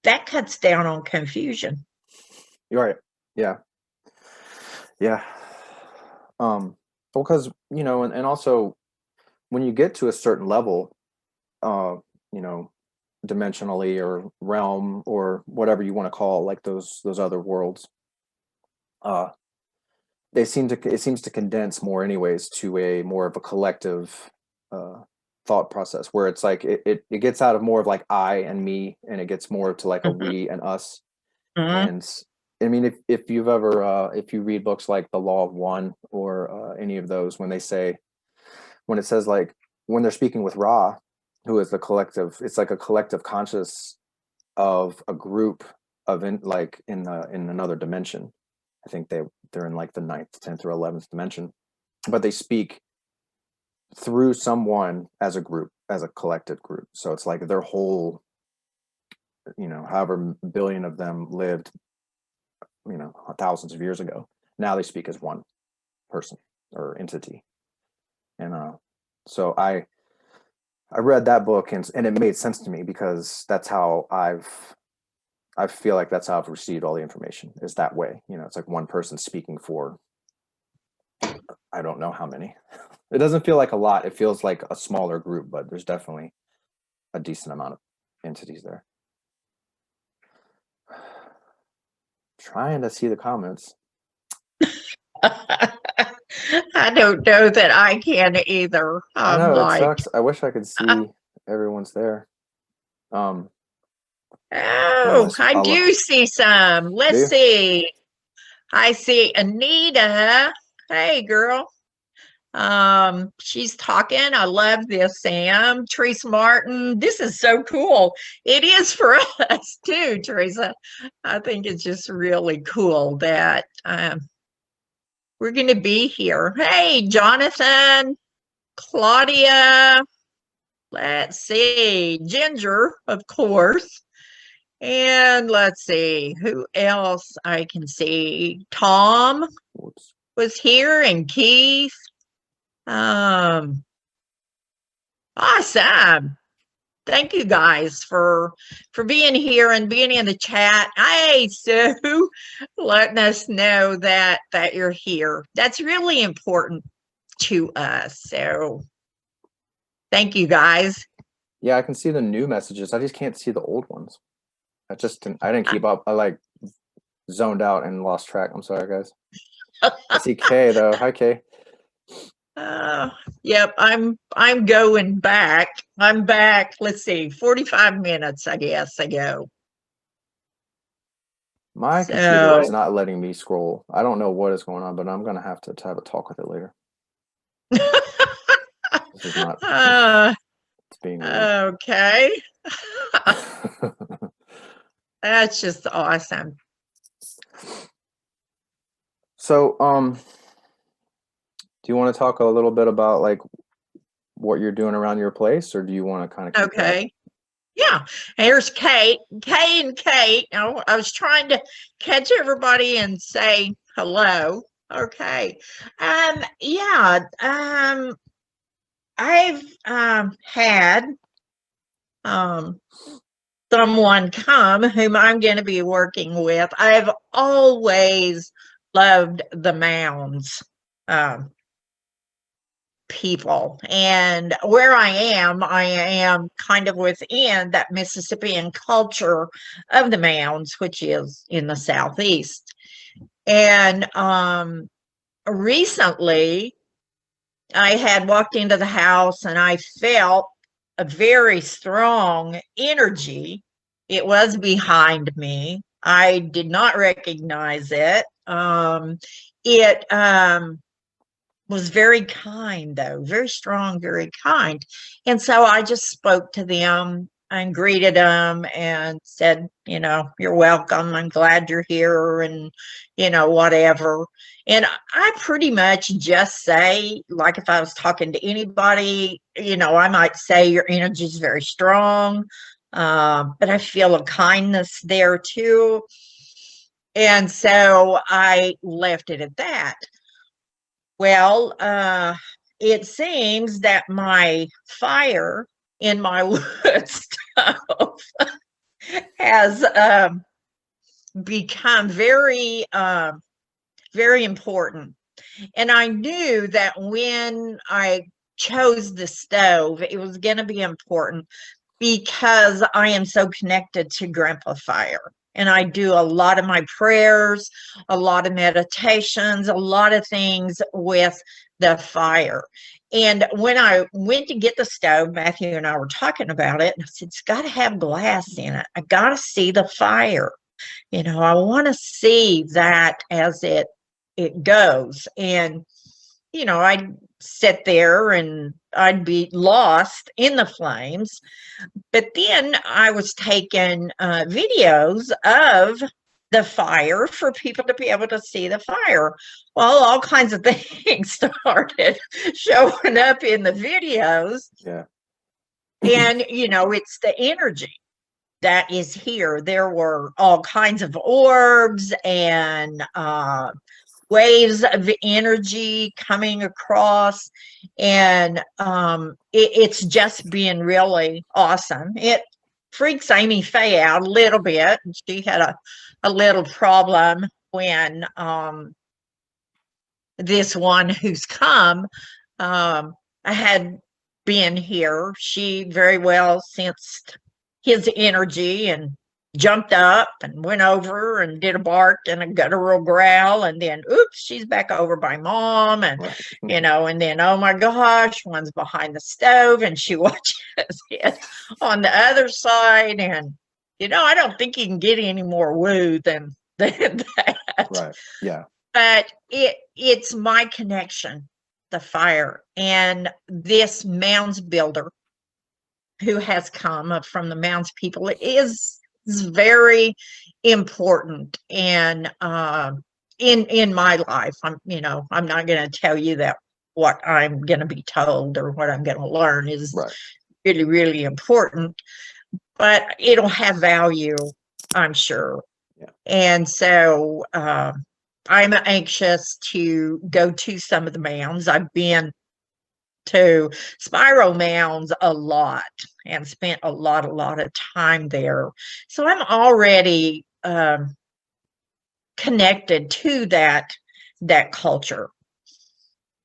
that cuts down on confusion. You're right. Yeah. Yeah. Well, because, and also when you get to a certain level, dimensionally or realm or whatever you want to call like those other worlds, it seems to condense more anyways to a more of a collective thought process, where it's like it gets out of more of like I and me, and it gets more to like a we and us. And I mean, if you've ever if you read books like The Law of One or any of those, when it says like when they're speaking with Ra, who is the collective, it's like a collective conscious of a group of in another dimension. I think they're in like the 9th, 10th, or 11th dimension, but they speak through someone as a group, as a collective group. So it's like their whole, however billion of them lived, thousands of years ago. Now they speak as one person or entity. And so I read that book, and it made sense to me, because that's how I feel like that's how I've received all the information, is that way. It's like one person speaking for, I don't know how many. It doesn't feel like a lot. It feels like a smaller group, but there's definitely a decent amount of entities there. Trying to see the comments. I don't know that I can either. I know, it sucks. I wish I could see everyone's there. Oh, I do see some. Let's see. I see Anita. Hey, girl. She's talking. I love this, Sam. Teresa Martin. This is so cool. It is for us too, Teresa. I think it's just really cool that we're going to be here. Hey, Jonathan, Claudia. Let's see. Ginger, of course. And let's see who else I can see. Tom was here, and Keith. Awesome. Thank you guys for being here and being in the chat. Hey, Sue, letting us know that you're here. That's really important to us. So thank you guys. Yeah, I can see the new messages. I just can't see the old ones. I didn't keep up. I like zoned out and lost track. I'm sorry, guys. I see Kay though. Hi, Kay. Yep, I'm going back. I'm back. Let's see, 45 minutes, I guess, ago. My computer is not letting me scroll. I don't know what is going on, but I'm gonna have to have a talk with it later. This is not. It's being weird. Okay. That's just awesome. So, do you want to talk a little bit about like what you're doing around your place, or do you want to kind of okay? Yeah, here's Kate. I was trying to catch everybody and say hello. Okay. Yeah. I've had someone come whom I'm going to be working with. I've always loved the mounds people, and where I am kind of within that Mississippian culture of the mounds, which is in the Southeast. And recently I had walked into the house and I felt a very strong energy. It was behind me. I did not recognize it. It was very kind, though, very strong, very kind. And so I just spoke to them and greeted them and said, you're welcome. I'm glad you're here and, whatever. And I pretty much just say, like if I was talking to anybody, I might say your energy is very strong, but I feel a kindness there too. And so I left it at that. Well, it seems that my fire in my wood stove has become very, very important. And I knew that when I chose the stove, it was going to be important because I am so connected to Grandpa Fire. And I do a lot of my prayers, a lot of meditations, a lot of things with the fire. And when I went to get the stove, Matthew and I were talking about it, and I said, it's got to have glass in it. I got to see the fire. I want to see that as it goes. And, I'd sit there and I'd be lost in the flames. But then I was taking videos of the fire for people to be able to see the fire. Well, all kinds of things started showing up in the videos. Yeah. And, it's the energy that is here. There were all kinds of orbs and waves of energy coming across, and it's just been really awesome. It freaks Amy Faye out a little bit. She had a little problem when this one who's come I had been here. She very well sensed his energy and jumped up and went over and did a bark and a guttural growl, and then oops, she's back over by Mom, and and then oh my gosh, one's behind the stove and she watches it on the other side, and I don't think you can get any more woo than that. Right. Yeah. But it's my connection, the fire, and this mounds builder who has come from the mounds people is very important. And in my life, I'm not going to tell you that what I'm going to be told or what I'm going to learn is really, really important, but it'll have value, I'm sure. Yeah. And so I'm anxious to go to some of the mounds. I've been to Spiral Mounds a lot and spent a lot of time there. So I'm already connected to that culture.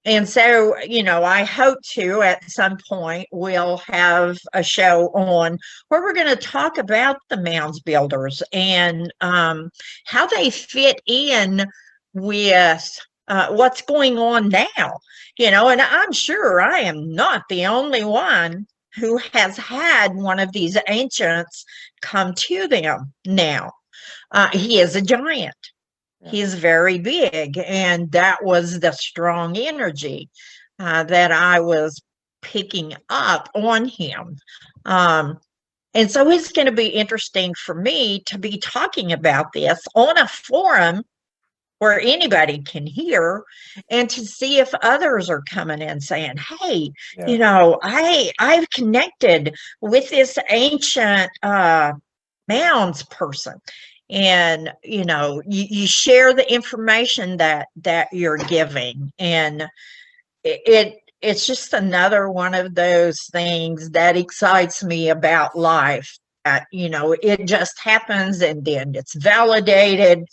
And so, I hope to at some point we'll have a show on where we're going to talk about the mounds builders and how they fit in with what's going on now. And I'm sure I am not the only one who has had one of these ancients come to them now. He is a giant. Yeah. He is very big, and that was the strong energy that I was picking up on him. And so it's going to be interesting for me to be talking about this on a forum where anybody can hear, and to see if others are coming in saying, hey, I've connected with this ancient mounds person. And, you share the information that you're giving. And it's just another one of those things that excites me about life. That, it just happens and then it's validated.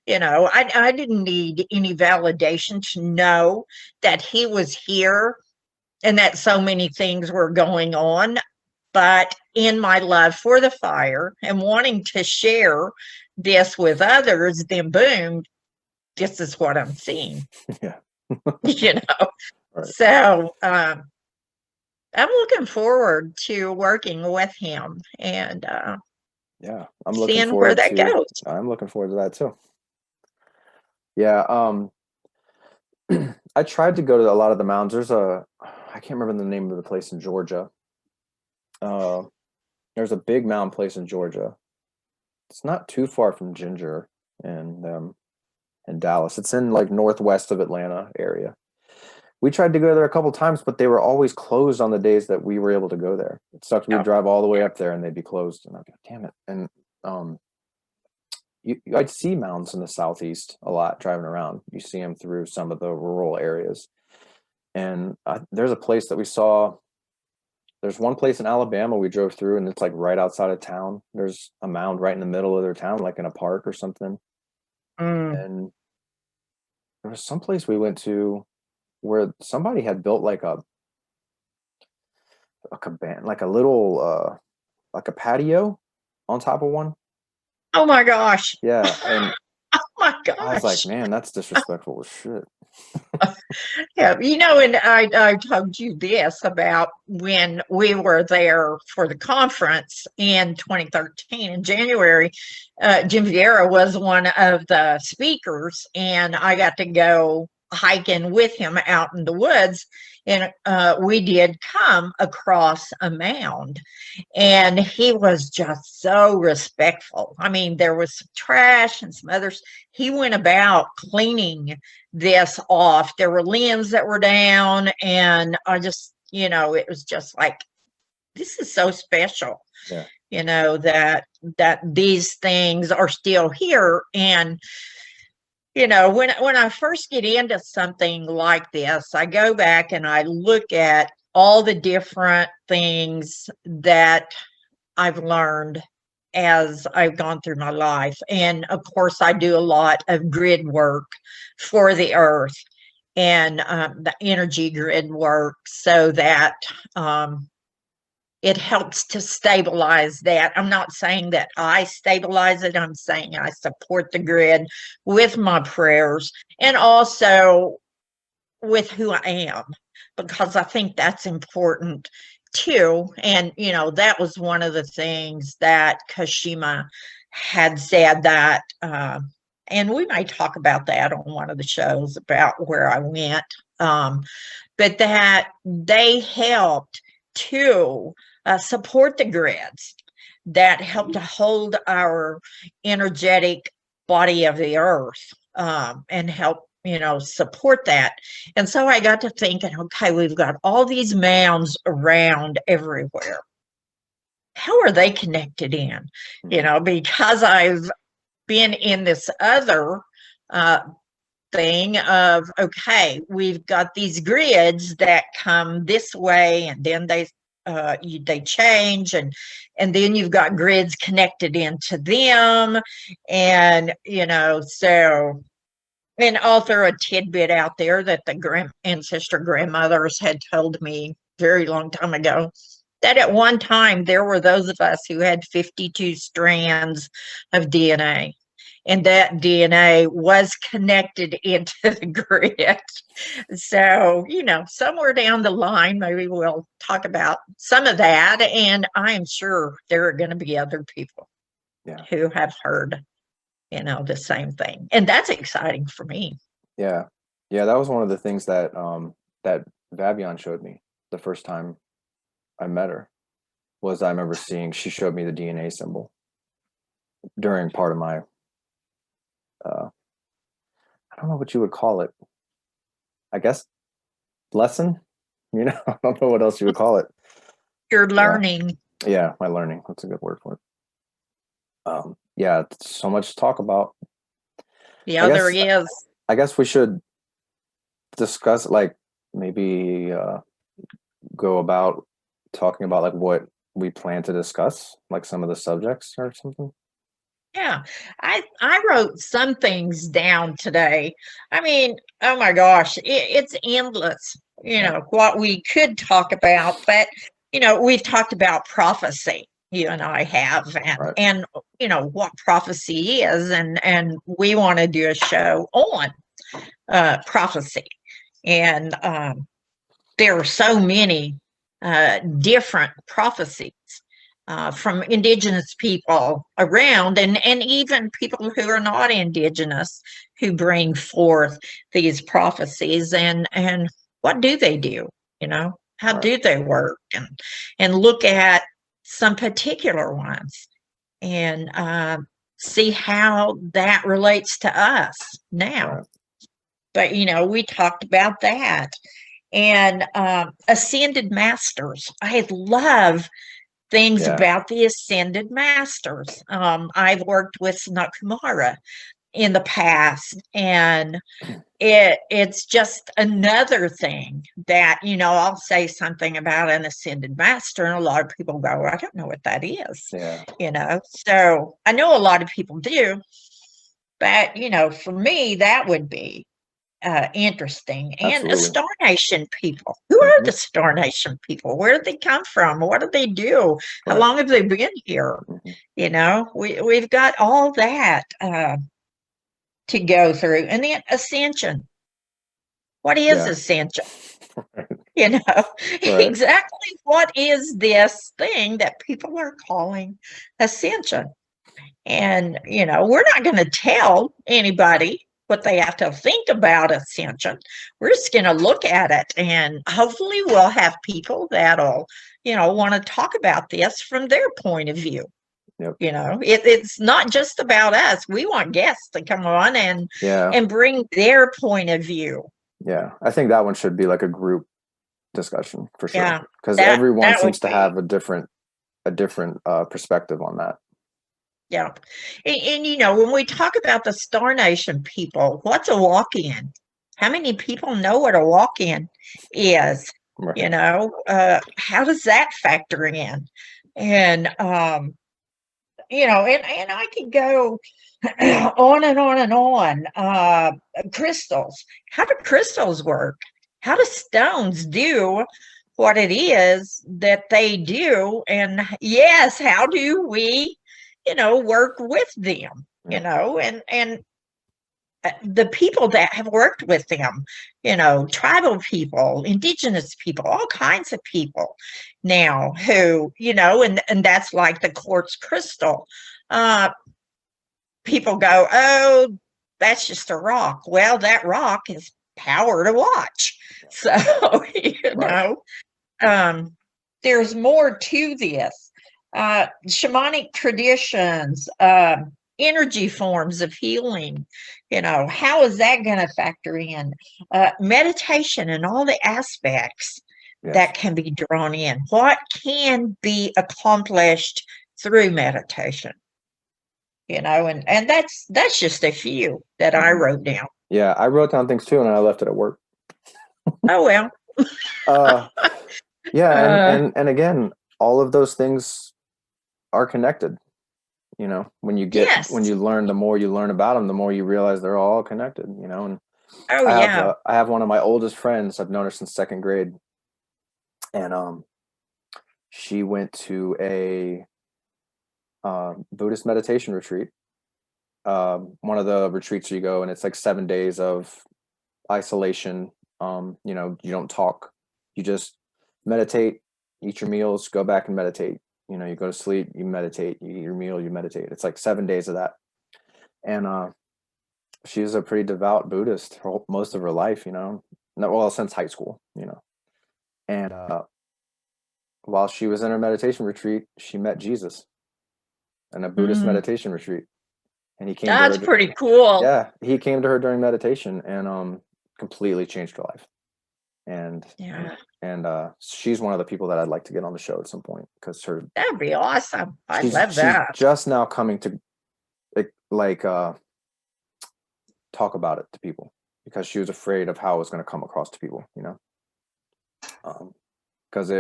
I didn't need any validation to know that he was here and that so many things were going on. But in my love for the fire and wanting to share this with others, then boom, this is what I'm seeing. Yeah. Right. So I'm looking forward to working with him and Yeah, I'm looking seeing where forward that to. goes. I'm looking forward to that too. Yeah. I tried to go to a lot of the mounds. I can't remember the name of the place in Georgia. Uh, there's a big mountain place in Georgia. It's not too far from Ginger and Dallas. It's in like northwest of Atlanta area. We tried to go there a couple times, but they were always closed on the days that we were able to go there. It sucks. We'd Oh, drive all the way up there and they'd be closed. And I'd be like, damn it. And I'd see mountains in the southeast a lot driving around. You see them through some of the rural areas. And there's a place that we saw. There's one place in Alabama we drove through, and it's like right outside of town. There's a mound right in the middle of their town, like in a park or something. mm. And there was some place we went to where somebody had built like a cabana, like a little like a patio on top of one. Oh my gosh. Yeah, and Oh my I was like, gosh. man, that's disrespectful as shit. Yeah, and I told you this about when we were there for the conference in 2013 in January. Jim Vieira was one of the speakers, and I got to go hiking with him out in the woods. And we did come across a mound, and he was just so respectful. I mean, there was some trash and some others. He went about cleaning this off. There were limbs that were down, and I just, it was just like, this is so special. Yeah. That these things are still here. And when I first get into something like this, I go back and I look at all the different things that I've learned as I've gone through my life. And of course, I do a lot of grid work for the earth and the energy grid work so that it helps to stabilize that. I'm not saying that I stabilize it. I'm saying I support the grid with my prayers and also with who I am, because I think that's important too. And, that was one of the things that Kashima had said that, and we may talk about that on one of the shows about where I went, but that they helped to support the grids that help to hold our energetic body of the earth, and help support that. And so I got to thinking, okay, we've got all these mounds around everywhere. How are they connected in? Because I've been in this other thing of, okay, we've got these grids that come this way, and then they change, and then you've got grids connected into them, and so. And I'll throw a tidbit out there that the ancestor grandmothers had told me very long time ago, that at one time there were those of us who had 52 strands of DNA. And that DNA was connected into the grid. So, somewhere down the line, maybe we'll talk about some of that. And I'm sure there are going to be other people who have heard, the same thing. And that's exciting for me. Yeah. Yeah, that was one of the things that that Vavion showed me the first time I met her. Was I remember she showed me the DNA symbol during part of my I don't know what you would call it. I guess lesson? I don't know what else you would call it. You're learning. Yeah, my learning. That's a good word for it. Yeah, so much to talk about. Yeah, there is. I guess we should discuss, like, maybe go about talking about like what we plan to discuss, like some of the subjects or something. Yeah, I wrote some things down today. I mean, oh my gosh, it's endless, what we could talk about. But, we've talked about prophecy, you and I have, and what prophecy is. And we want to do a show on prophecy. And there are so many different prophecies from indigenous people around, and even people who are not indigenous who bring forth these prophecies. And what do they do? How Right. do they work? And look at some particular ones and see how that relates to us now. Right. But we talked about that. And ascended masters. I love things about the ascended masters. I've worked with Nakamara in the past, and it's just another thing that I'll say something about an ascended master, and a lot of people go, I don't know what that is. So I know a lot of people do, but for me that would be interesting. And Absolutely. Star Nation people. Who are the Star Nation people? Where did they come from? What do they do? How long have they been here? We've got all that to go through. And then ascension. What is ascension? Exactly what is this thing that people are calling ascension? And, we're not going to tell anybody what they have to think about ascension. We're just going to look at it, and hopefully we'll have people that'll, want to talk about this from their point of view. It's not just about us. We want guests to come on and bring their point of view. Yeah, I think that one should be like a group discussion for sure, because everyone seems to have a different perspective on that. Yeah. And when we talk about the Star Nation people, what's a walk-in? How many people know what a walk-in is? How does that factor in? And, and I could go on and on and on. Crystals. How do crystals work? How do stones do what it is that they do? And yes, how do we work with them, and the people that have worked with them, tribal people, indigenous people, all kinds of people now who, and that's like the quartz crystal. People go, oh, that's just a rock. Well, that rock is power to watch. So, there's more to this. Shamanic traditions, energy forms of healing, how is that going to factor in? Meditation and all the aspects that can be drawn in. What can be accomplished through meditation? And that's just a few that I wrote down. Yeah, I wrote down things too, and I left it at work. Oh well. And again, all of those things are connected. When you learn, the more you learn about them, the more you realize they're all connected. And I have one of my oldest friends. I've known her since second grade, and she went to a Buddhist meditation retreat. One of the retreats you go, and it's like 7 days of isolation. You don't talk, you just meditate, eat your meals, go back and meditate. You go to sleep, you meditate, you eat your meal, you meditate. It's like 7 days of that. And she's a pretty devout Buddhist most of her life, since high school, And while she was in her meditation retreat, she met Jesus in a Buddhist meditation retreat. And he came to her. That's pretty cool. Yeah, he came to her during meditation and completely changed her life. And she's one of the people that I'd like to get on the show at some point, because that'd be awesome. I love that. She's just now coming to talk about it to people, because she was afraid of how it was going to come across to people, because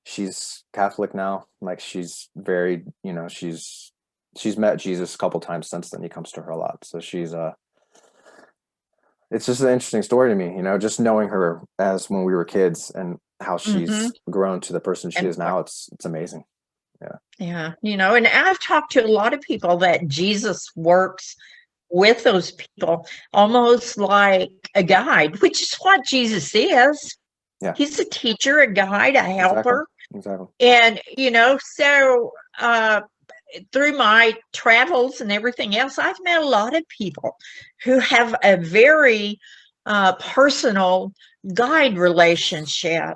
she's Catholic now. Like, she's very, she's met Jesus a couple times since then. He comes to her a lot. So she's it's just an interesting story to me, just knowing her as when we were kids and how she's grown to the person she is now. It's amazing. Yeah. And I've talked to a lot of people that Jesus works with those people almost like a guide, which is what Jesus is. Yeah. He's a teacher, a guide, a helper. Exactly. And, so through my travels and everything else, I've met a lot of people who have a very personal guide relationship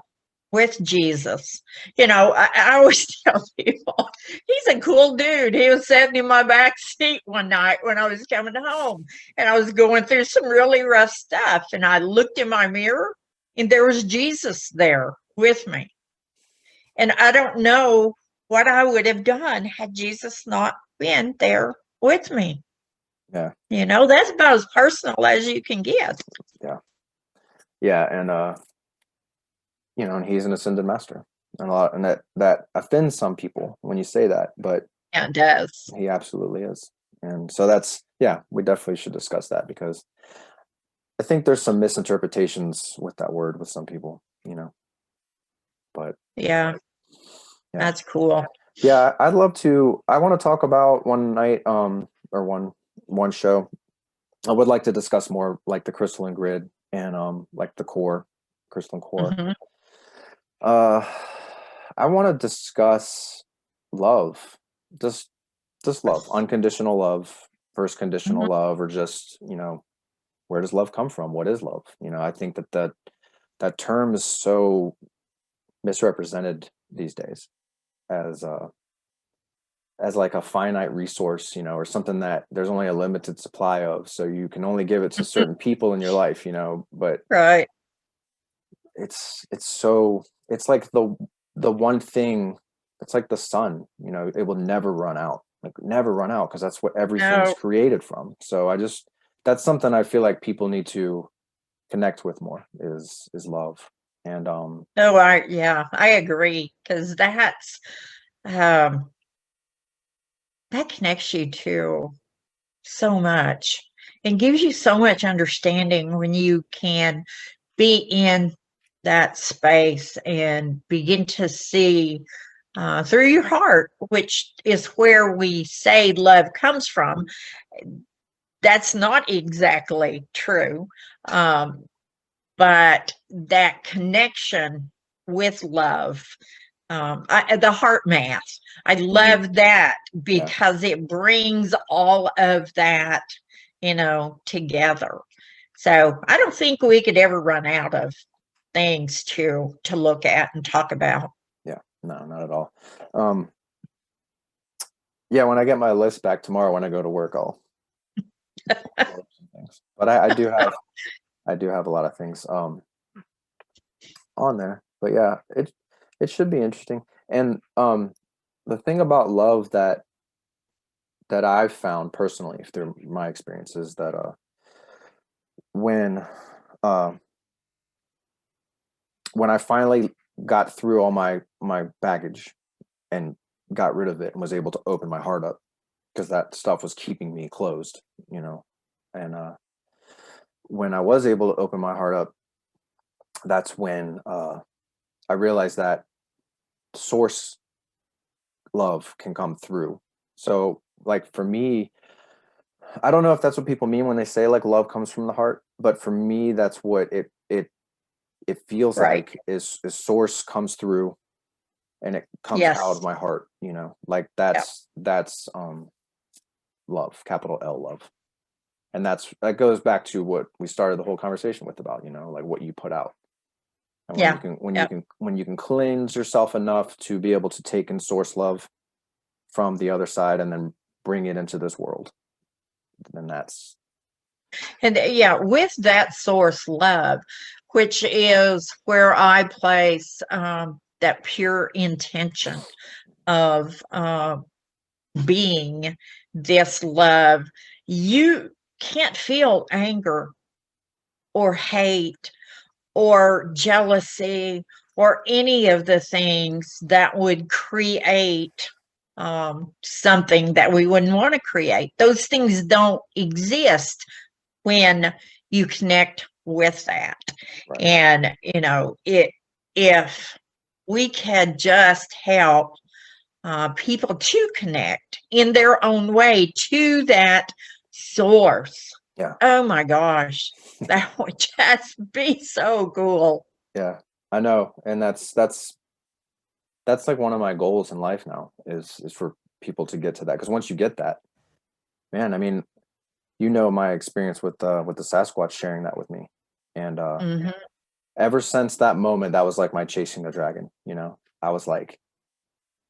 with Jesus. I always tell people he's a cool dude. He was sitting in my back seat one night when I was coming home, and I was going through some really rough stuff. And I looked in my mirror, and there was Jesus there with me. And I don't know what I would have done had Jesus not been there with me. Yeah. That's about as personal as you can get. Yeah. Yeah. And, and he's an ascended master, and that offends some people when you say that, but Yeah, it does. he absolutely is. And so we definitely should discuss that, because I think there's some misinterpretations with that word with some people, but yeah, that's cool. Yeah, I want to talk about one night, or one show. I would like to discuss more like the crystalline grid and like the core, crystalline core. Mm-hmm. I want to discuss love, just love, unconditional love, first conditional Mm-hmm. love, or just, where does love come from? What is love? I think that term is so misrepresented these days as like a finite resource, or something that there's only a limited supply of, so you can only give it to certain people in your life, but Right. it's like the one thing. It's like the sun, it will never run out, because that's what everything's created from. So that's something I feel like people need to connect with more, is love. And I agree, because that's that connects you to so much and gives you so much understanding when you can be in that space and begin to see through your heart, which is where we say love comes from. That's not exactly true, but that connection with love, the heart math, I love that, because it brings all of that, together. So I don't think we could ever run out of things to look at and talk about. Yeah, no, not at all. When I get my list back tomorrow when I go to work, I'll some things. But I do have a lot of things on there. But yeah, it should be interesting. And the thing about love that I've found personally through my experiences, that when I finally got through all my baggage and got rid of it and was able to open my heart up, because that stuff was keeping me closed, and when I was able to open my heart up, that's when I realized that source love can come through. So like for me, I don't know if that's what people mean when they say like love comes from the heart, but for me, that's what it feels like, is source comes through and it comes out of my heart, like that's love, capital L love. And that goes back to what we started the whole conversation with about, like what you put out. And when you can cleanse yourself enough to be able to take in source love from the other side and then bring it into this world, then that's. And with that source love, which is where I place that pure intention of being this love, you can't feel anger or hate or jealousy or any of the things that would create something that we wouldn't want to create. Those things don't exist when you connect with that. Right. And, if we can just help people to connect in their own way to that source. Yeah. Oh my gosh, that would just be so cool. Yeah. I know, and that's like one of my goals in life now is for people to get to that. Because once you get that, man, I mean, my experience with the Sasquatch sharing that with me, and Hmm. ever since that moment, that was like my chasing the dragon. I was like,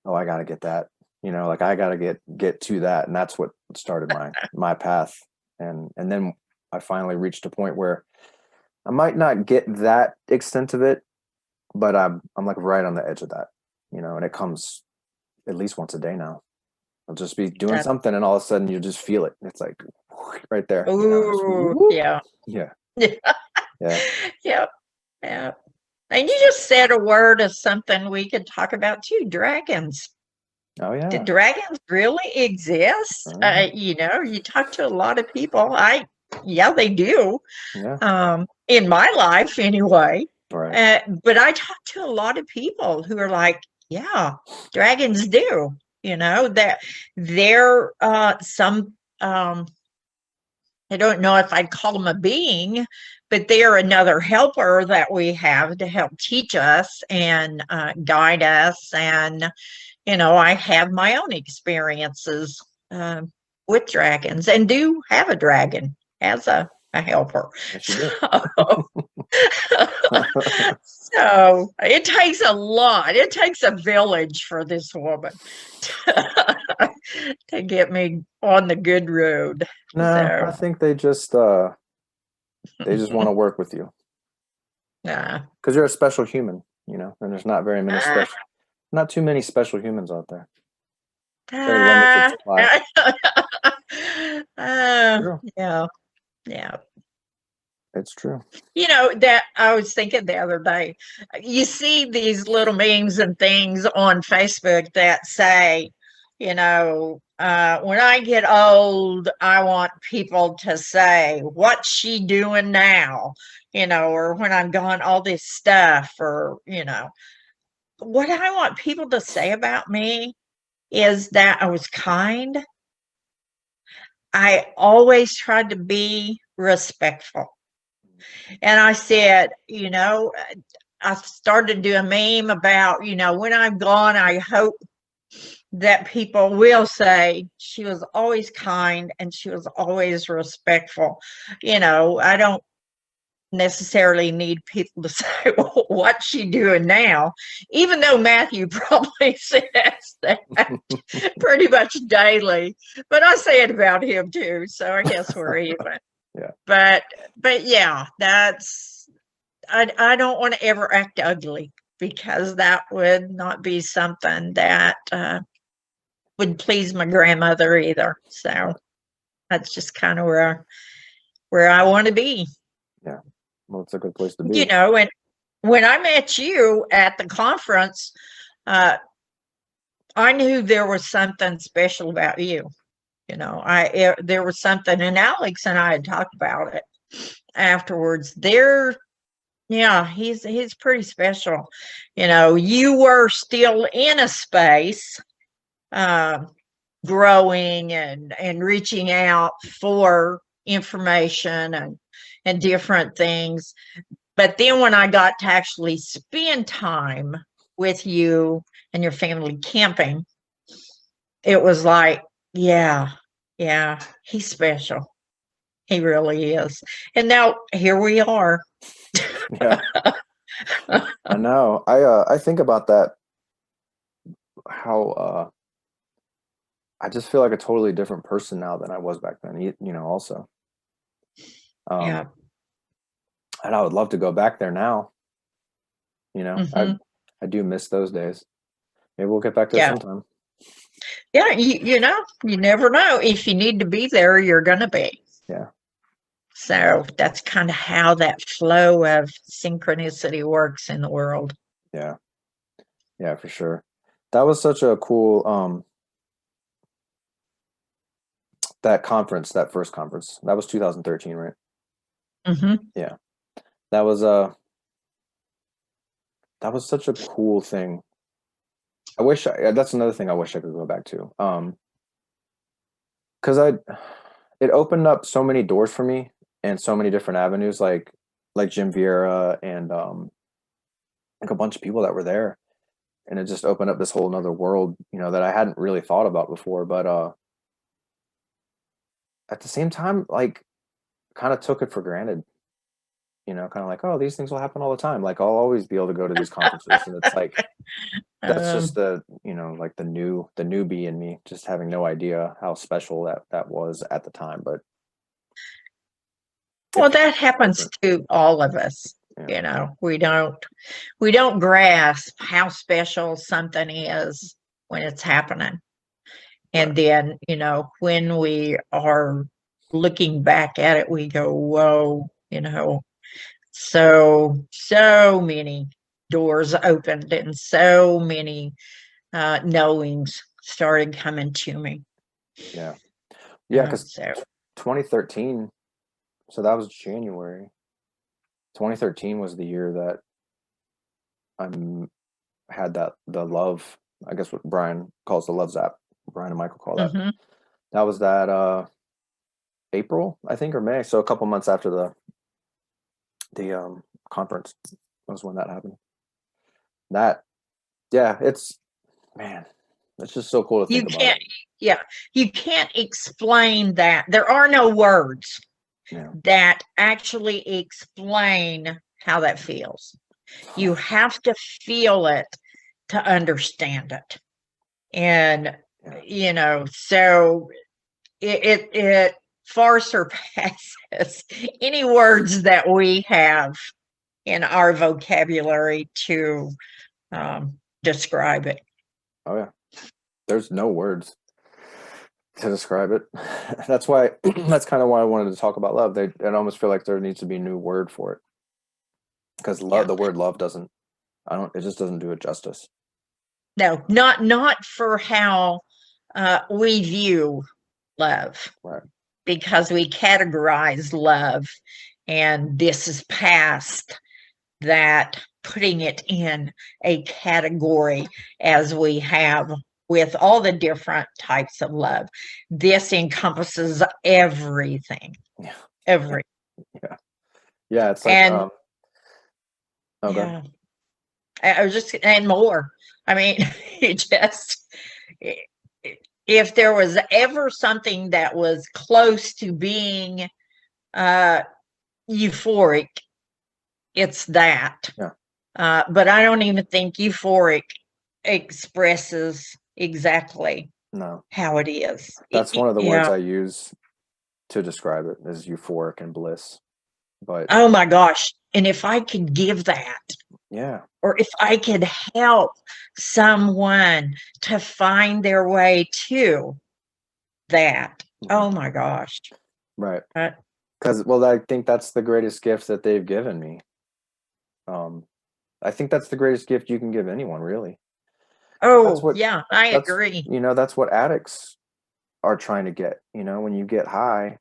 oh, I gotta get that. Like I gotta get to that, and that's what started my path. And then I finally reached a point where I might not get that extent of it, but I'm like right on the edge of that. And it comes at least once a day now. I'll just be doing That, something, and all of a sudden you just feel it. It's like right there. Just ooh, whoop. yeah. Yeah, Yeah. yeah. Yeah. Yeah. And you just said a word of something we could talk about too, dragons. Oh Do yeah. dragons really exist? Oh You talk to a lot of people. Yeah, they do. yeah. In my life anyway. Right. But I talk to a lot of people who are like, yeah, dragons do. That they're some I don't know if I'd call them a being, but they are another helper that we have to help teach us and guide us. And I have my own experiences with dragons and do have a dragon as a helper. Yes, you do. So, so it takes a lot. It takes a village for this woman to, to get me on the good road. No, I So, think they just want to work with you uh, because you're a special human, and there's uh, not too many special humans out there. Very limited uh, supply. True. yeah, yeah. It's true. That I was thinking the other day, you see these little memes and things on Facebook that say, when I get old, I want people to say, what's she doing now? Or when I'm gone, all this stuff, or, what I want people to say about me is that I was kind. I always tried to be respectful. And I said, I started to do a meme about, when I'm gone, I hope that people will say she was always kind and she was always respectful. I don't necessarily need people to say, well, what's she doing now? Even though Matthew probably says that pretty much daily, but I say it about him too. So I guess we're even. Yeah. But yeah, I don't want to ever act ugly because that would not be something that would please my grandmother either. So Right. that's just kind of where I want to be. Yeah. Well, it's a good place to be. And when I met you at the conference, uh, I knew there was something special about you. There was something, and Alex and I had talked about it afterwards. Yeah, he's pretty special. You were still in a space, uh, growing and reaching out for information and different things. But then when I got to actually spend time with you and your family camping, it was like, yeah, yeah, he's special. He really is. And now here we are. Yeah. I know. I think about that, how I just feel like a totally different person now than I was back then. Also. Yeah. Um, and I would love to go back there now. Hmm. I do miss those days. Maybe we'll get back there Yeah. sometime. Yeah. You never know. If you need to be there, you're going to be. Yeah. So that's kind of how that flow of synchronicity works in the world. Yeah. Yeah, for sure. That was such a cool that first conference. That was 2013, right? Hmm. Yeah. That was such a cool thing. That's another thing I wish I could go back to. Cuz it opened up so many doors for me and so many different avenues like Jim Vieira like a bunch of people that were there, and it just opened up this whole nother world, that I hadn't really thought about before. But at the same time, like, kind of took it for granted, kind of like, oh, these things will happen all the time. Like, I'll always be able to go to these conferences, and it's like that's just Um, like the newbie in me, just having no idea how special that was at the time. But it well, feels that happens different. to all of us. Yeah, We don't grasp how special something is when it's happening. right. And then, when we are looking back at it, we go, whoa, so many doors opened and so many knowings started coming to me. Yeah, yeah, because So 2013. So that was January. 2013 was the year that I had the love. I guess what Brian calls the love zap. Brian and Michael call that. mhm. That was that April, I think, or May. So a couple months after the conference was when that happened. That, yeah, man, it's just so cool to You think about it. can't, yeah, you can't explain that. There are no words Yeah, that actually explain how that feels. You have to feel it to understand it. And, yeah, so it far surpasses any words that we have in our vocabulary to describe it. oh yeah. There's no words to describe it. That's why. That's kind of why I wanted to talk about love. I almost feel like there needs to be a new word for it, because love, Yeah. the word love doesn't. I don't. It just doesn't do it justice. No, not for how we view love, Right. because we categorize love, and this is past that, putting it in a category as we have with all the different types of love. This encompasses everything, Yeah. every Yeah. Yeah. It's like and okay. yeah, I was just and more. I mean, it just if there was ever something that was close to being uh euphoric, it's that. Yeah. But I don't even think euphoric expresses exactly No. how it is. That's one of the words Yeah. I use to describe it, is euphoric and bliss. But Oh my gosh. And if I could give that, yeah. or if I could help someone to find their way to that, Mhm. oh my gosh. Right. Uh, Because, well, I think that's the greatest gift that they've given me. Um, I think that's the greatest gift you can give anyone, really. That's oh, what yeah, I that's agree. that's what addicts are trying to get. When you get high,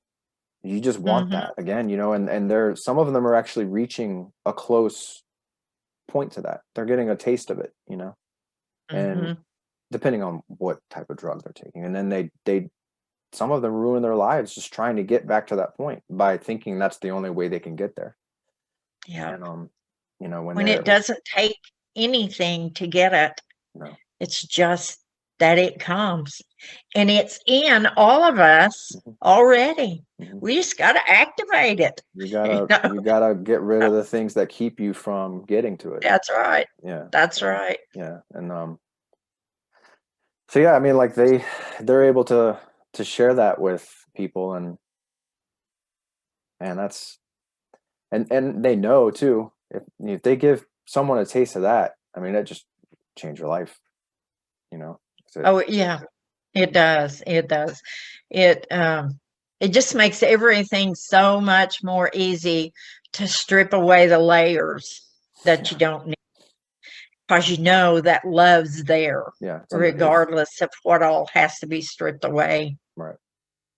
you just want Hmm. that again. And they're some of them are actually reaching a close point to that. They're getting a taste of it. And Hmm. depending on what type of drug they're taking, and then they some of them ruin their lives just trying to get back to that point by thinking that's the only way they can get there. Yeah. And when When it they're doesn't take anything to get it, no. it's just that it comes, and it's in all of us Mhm, already. mhm. We just got to activate it. You You gotta know? you gotta get rid of the things that keep you from getting to it. That's right. Yeah, That's right. yeah, and so yeah, I mean, like they're able to share that with people, and that's and they know too, if they give someone a taste of that, I mean, that just change your life. You know, so, Oh, yeah, it does. It does. It it just makes everything so much more easy to strip away the layers that yeah, you don't need, because you know that love's there, yeah, it's underneath, regardless of what all has to be stripped away. right?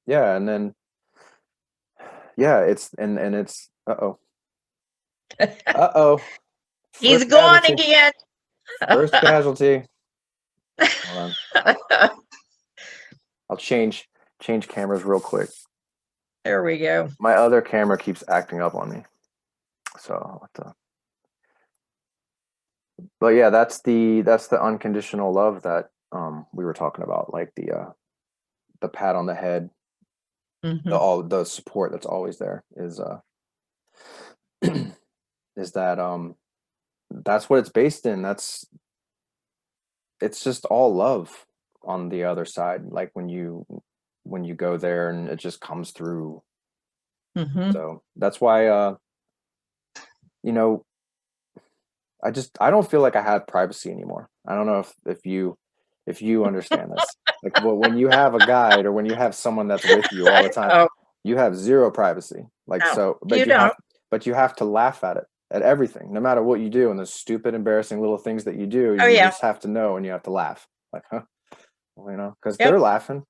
Yeah, and then yeah, it's uh-oh, He's first gone casualty, again. first casualty. Hold on, I'll change cameras real quick. There we go. My other camera keeps acting up on me, so I'll have to But yeah, that's the unconditional love that we were talking about, like the pat on the head, the support that's always there is that's what it's based in. It's just all love on the other side. Like when you go there and it just comes through. So that's why you know, I don't feel like I have privacy anymore. I don't know if you understand this. Like when you have a guide or when you have someone that's with you all the time, Oh, you have zero privacy. Like no, so, you don't. but you have to laugh at it, at everything, no matter what you do, and the stupid, embarrassing little things that you do. Oh, You yeah. just have to know, and you have to laugh. Like, huh? Well, because Yep. they're laughing.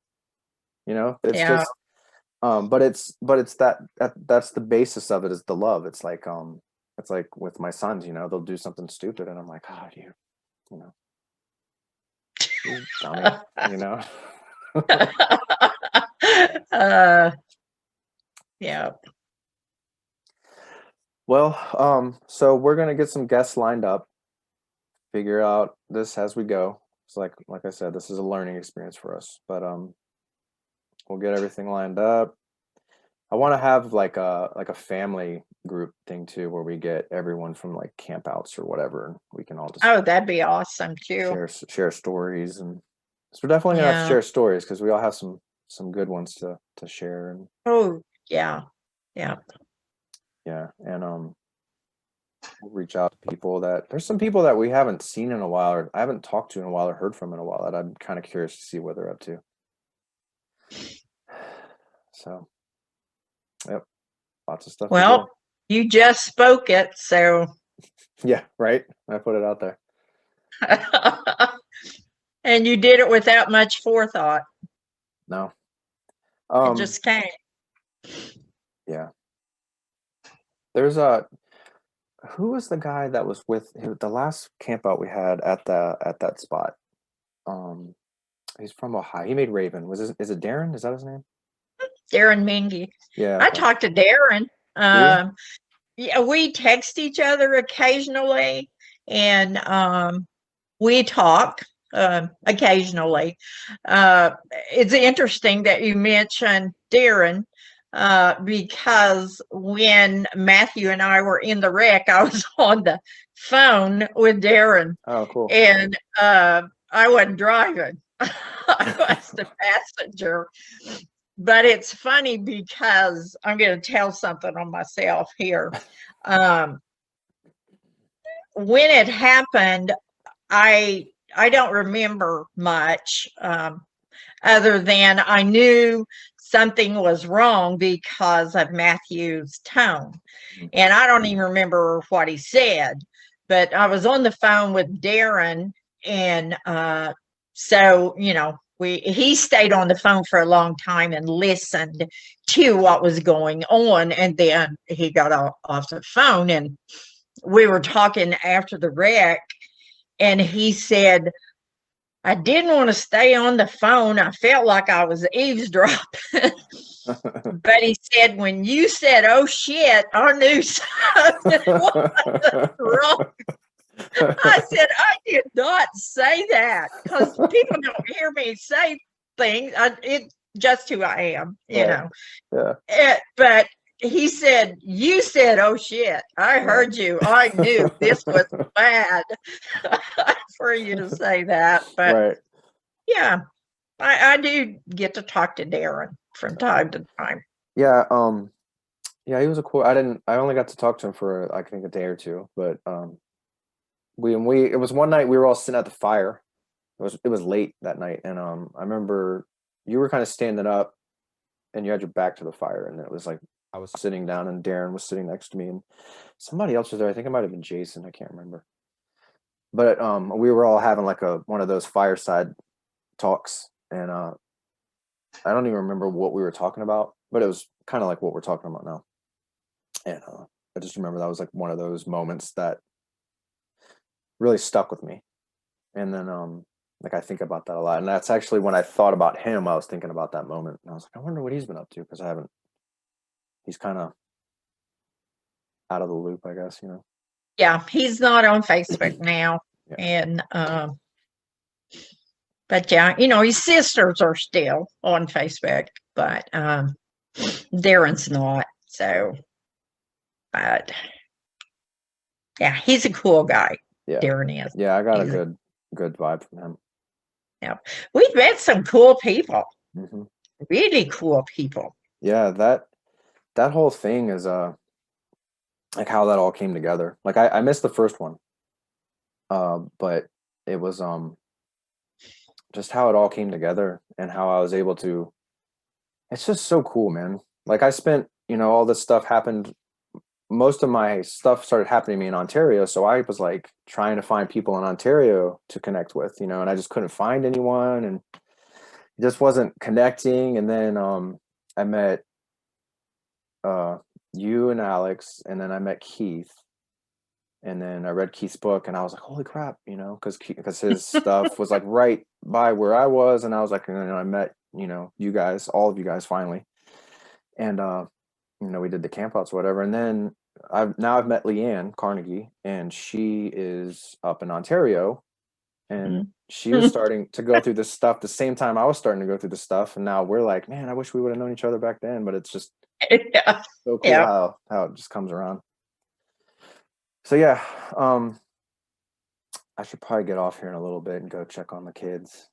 It's Yeah. just but it's that's the basis of it is the love. It's like with my sons, they'll do something stupid and I'm like, oh, you know you dummy, you know. uh, yeah. Well, so we're gonna get some guests lined up, figure out this as we go. It's like I said, this is a learning experience for us, but we'll get everything lined up. I want to have like a family group thing too, where we get everyone from like campouts or whatever, and we can all just Oh, that'd be awesome too. share stories. And so we're definitely gonna have to Yeah. share stories because we all have some good ones to share. And Oh, yeah. Yeah. yeah, and we'll reach out to people that there's some people that we haven't seen in a while or I haven't talked to in a while or heard from in a while that I'm kind of curious to see what they're up to. So, yep, lots of stuff to Well, do. you just spoke it, so Yeah, right. I put it out there. and you did it without much forethought. No. It just came. Yeah. There's a who was the guy that was with the last camp out we had at that spot? Um, he's from Ohio. He made Raven. Is it Darren? Is that his name? Darren Mingy. Yeah. I Okay. talked to Darren. Do you? Yeah, we text each other occasionally, and we talk occasionally. It's interesting that you mentioned Darren because when Matthew and I were in the wreck, I was on the phone with Darren, Oh, cool. and I wasn't driving. I was the passenger. But it's funny because I'm going to tell something on myself here. Um, when it happened, I don't remember much other than I knew something was wrong because of Matthew's tone. And I don't even remember what he said, but I was on the phone with Darren. And so, he stayed on the phone for a long time and listened to what was going on. And then he got off the phone and we were talking after the wreck. And he said, I didn't want to stay on the phone. I felt like I was eavesdropping. But he said, when you said, oh shit, I knew something was wrong. I said, I did not say that because people don't hear me say things. It's just who I am, Yeah. But he said, you said, oh shit, I heard you. I knew this was bad for you to say that. But Right. yeah, I do get to talk to Darren from time to time. Yeah. Yeah, he was a cool. I only got to talk to him for I think a day or two, but it was one night we were all sitting at the fire. It was late that night, and I remember you were kind of standing up and you had your back to the fire, and it was like I was sitting down and Darren was sitting next to me, and somebody else was there. I think it might have been Jason. I can't remember. But we were all having like one of those fireside talks, and I don't even remember what we were talking about, but it was kind of like what we're talking about now. And I just remember that was like one of those moments that really stuck with me. And then like I think about that a lot. And that's actually when I thought about him, I was thinking about that moment. And I was like, I wonder what he's been up to because he's kind of out of the loop, I guess, Yeah, he's not on Facebook now. Yeah. And but yeah, his sisters are still on Facebook, but Darren's not. So, but yeah, he's a cool guy. Yeah. Darren is. Yeah, I got He's a good vibe from him. Yeah, we've met some cool people. Hmm. Really cool people. Yeah, that whole thing is like how that all came together. Like I missed the first one, but it was just how it all came together and how I was able to. It's just so cool, man. Like I spent, all this stuff happened. Most of my stuff started happening to me in Ontario, so I was like trying to find people in Ontario to connect with, and I just couldn't find anyone, and it just wasn't connecting. And then I met you and Alex, and then I met Keith, and then I read Keith's book, and I was like, holy crap, because his stuff was like right by where I was, and I was like, and then I met you guys, all of you guys finally, and we did the campouts or whatever, and then I've met Leanne Carnegie, and she is up in Ontario, and she was starting to go through this stuff the same time I was starting to go through the stuff, and now we're like, man, I wish we would have known each other back then, but it's just Yeah. so cool Yeah. how it just comes around. So yeah, I should probably get off here in a little bit and go check on the kids.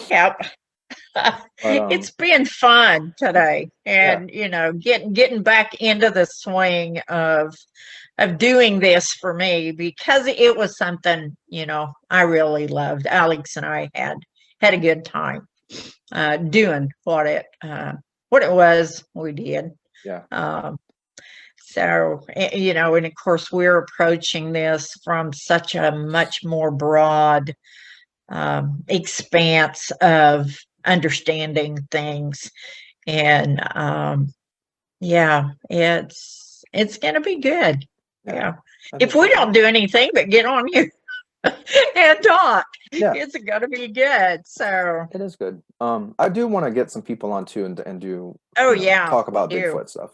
Yep. But, It's been fun today, and getting back into the swing of doing this for me, because it was something I really loved. Alex and I had a good time doing what it was we did. Yeah. So, and of course we're approaching this from such a much more broad expanse of understanding things, and yeah, it's gonna be good. Yeah. If we don't do anything but get on here and talk, it's gonna be good. So it is good. I do want to get some people on too and do talk about Bigfoot stuff,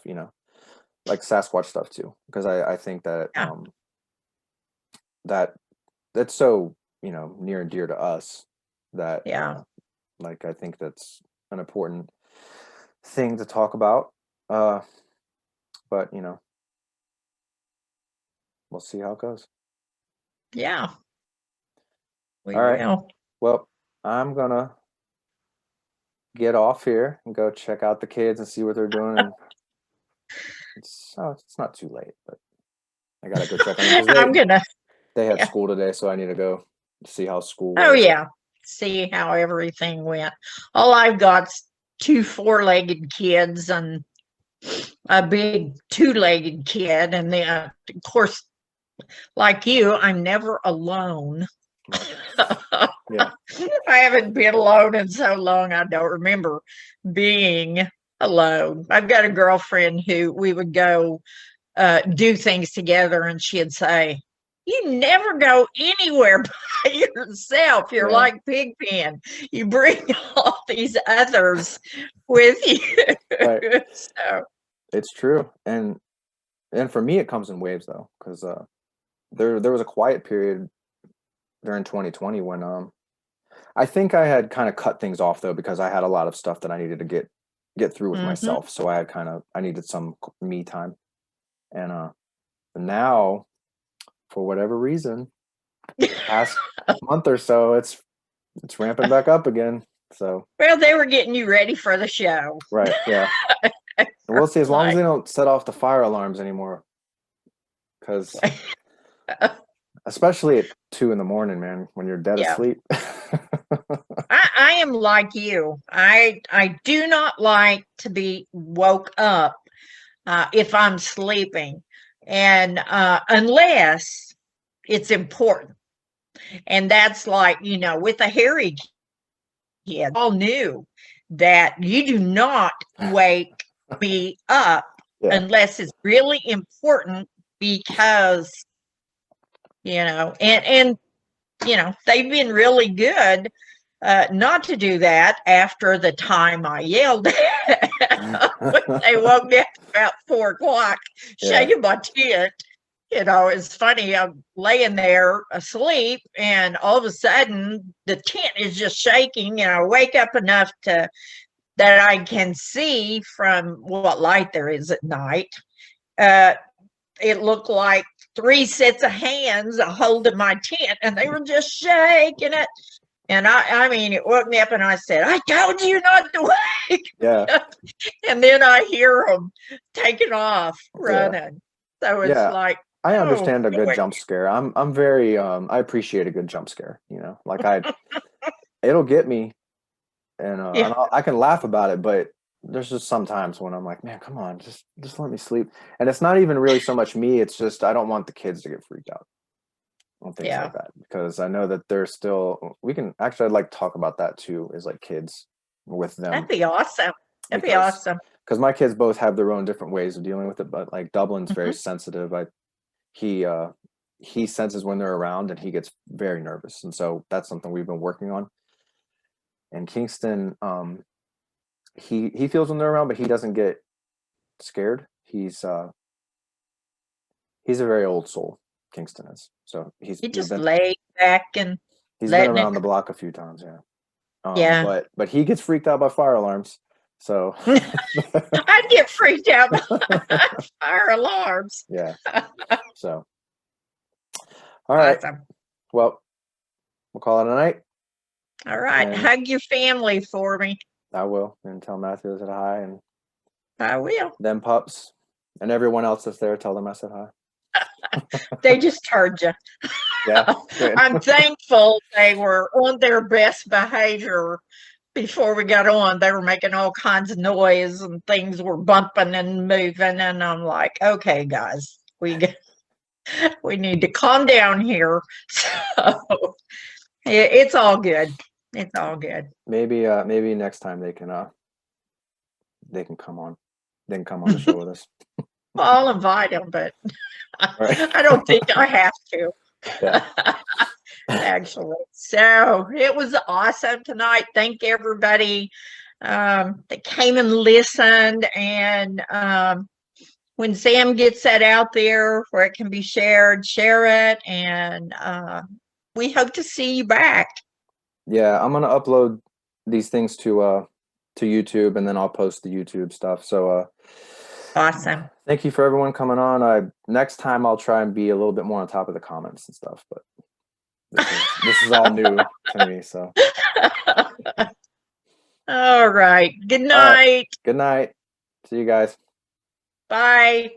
like Sasquatch stuff too, because I think that that that's so near and dear to us that like I think that's an important thing to talk about, but we'll see how it goes. Yeah, all right, well, I'm gonna get off here and go check out the kids and see what they're doing, and it's not too late, but I gotta go check on them. They had school today, so I need to go see how school was. Oh yeah, see how everything went. All I've got's 2 4-legged kids and a big 2-legged kid, and then of course, like you, I'm never alone. Yeah. I haven't been alone in so long, I don't remember being alone. I've got a girlfriend who we would go do things together, and she'd say, you never go anywhere by yourself. You're like Pigpen. You bring all these others with you. Right. So it's true. And for me, it comes in waves though, because there was a quiet period during 2020 when I think I had kind of cut things off though, because I had a lot of stuff that I needed to get through with myself. So I needed some me time. And now, for whatever reason, past month or so, it's ramping back up again. So well, they were getting you ready for the show, right? Yeah. We'll see, as long as they don't set off the fire alarms anymore, because especially at 2 a.m, man, when you're dead asleep. I am like you. I do not like to be woke up if I'm sleeping, and unless it's important. And that's like, with a hairy kid, all knew that you do not wake me up unless it's really important, because and they've been really good not to do that after the time I yelled when they woke me up about 4 o'clock, shaking my tent, It's funny. I'm laying there asleep, and all of a sudden, the tent is just shaking, and I wake up enough to that I can see from what light there is at night. It looked like three sets of hands holding my tent, and they were just shaking it. And I mean, it woke me up, and I said, "I told you not to wake." Yeah. And then I hear them taking off running. So it's Yeah. like, I oh, understand a good boy. jump scare. I'm very I appreciate a good jump scare, you know. Like it'll get me and Yeah, I can laugh about it, but there's just sometimes when I'm like, man, come on, just let me sleep. And it's not even really so much me, it's just I don't want the kids to get freaked out on things yeah. like that because I know that they're still we can actually I'd like to talk about that too, is like kids with That'd them be awesome. That'd be because awesome. my kids both have their own different ways of dealing with it, but like Dublin's very Mhm. sensitive. He uh he senses when they're around and he gets very nervous. And so that's something we've been working on. And Kingston, he feels when they're around, but he doesn't get scared. He's a very old soul, Kingston is. So You just lay back and he's been letting it. around the block a few times, yeah. Yeah. But he gets freaked out by fire alarms. So I'd get freaked out by fire alarms. yeah. So all right. Awesome. Well, we'll call it a night. All right. And Hug your family for me. I will, and tell Matthew I said hi, and I will. them pups and everyone else that's there, tell them I said hi. They just heard you. Yeah, good. I'm thankful they were on their best behavior before we got on. They were making all kinds of noise and things were bumping and moving. And I'm like, okay, guys, we need to calm down here. So it's all good. It's all good. Maybe next time they can come on. They can come on the show with us. Well, I'll invite them, but Right. I don't think I have to. Yeah. Actually. So it was awesome tonight. Thank everybody that came and listened. And when Sam gets that out there where it can be shared, share it. And we hope to see you back. Yeah, I'm gonna upload these things to YouTube, and then I'll post the YouTube stuff. So Awesome. thank you for everyone coming on. Next time I'll try and be a little bit more on top of the comments and stuff, but this is all new to me. So all right. Good all right. night. Good night. See you guys. Bye.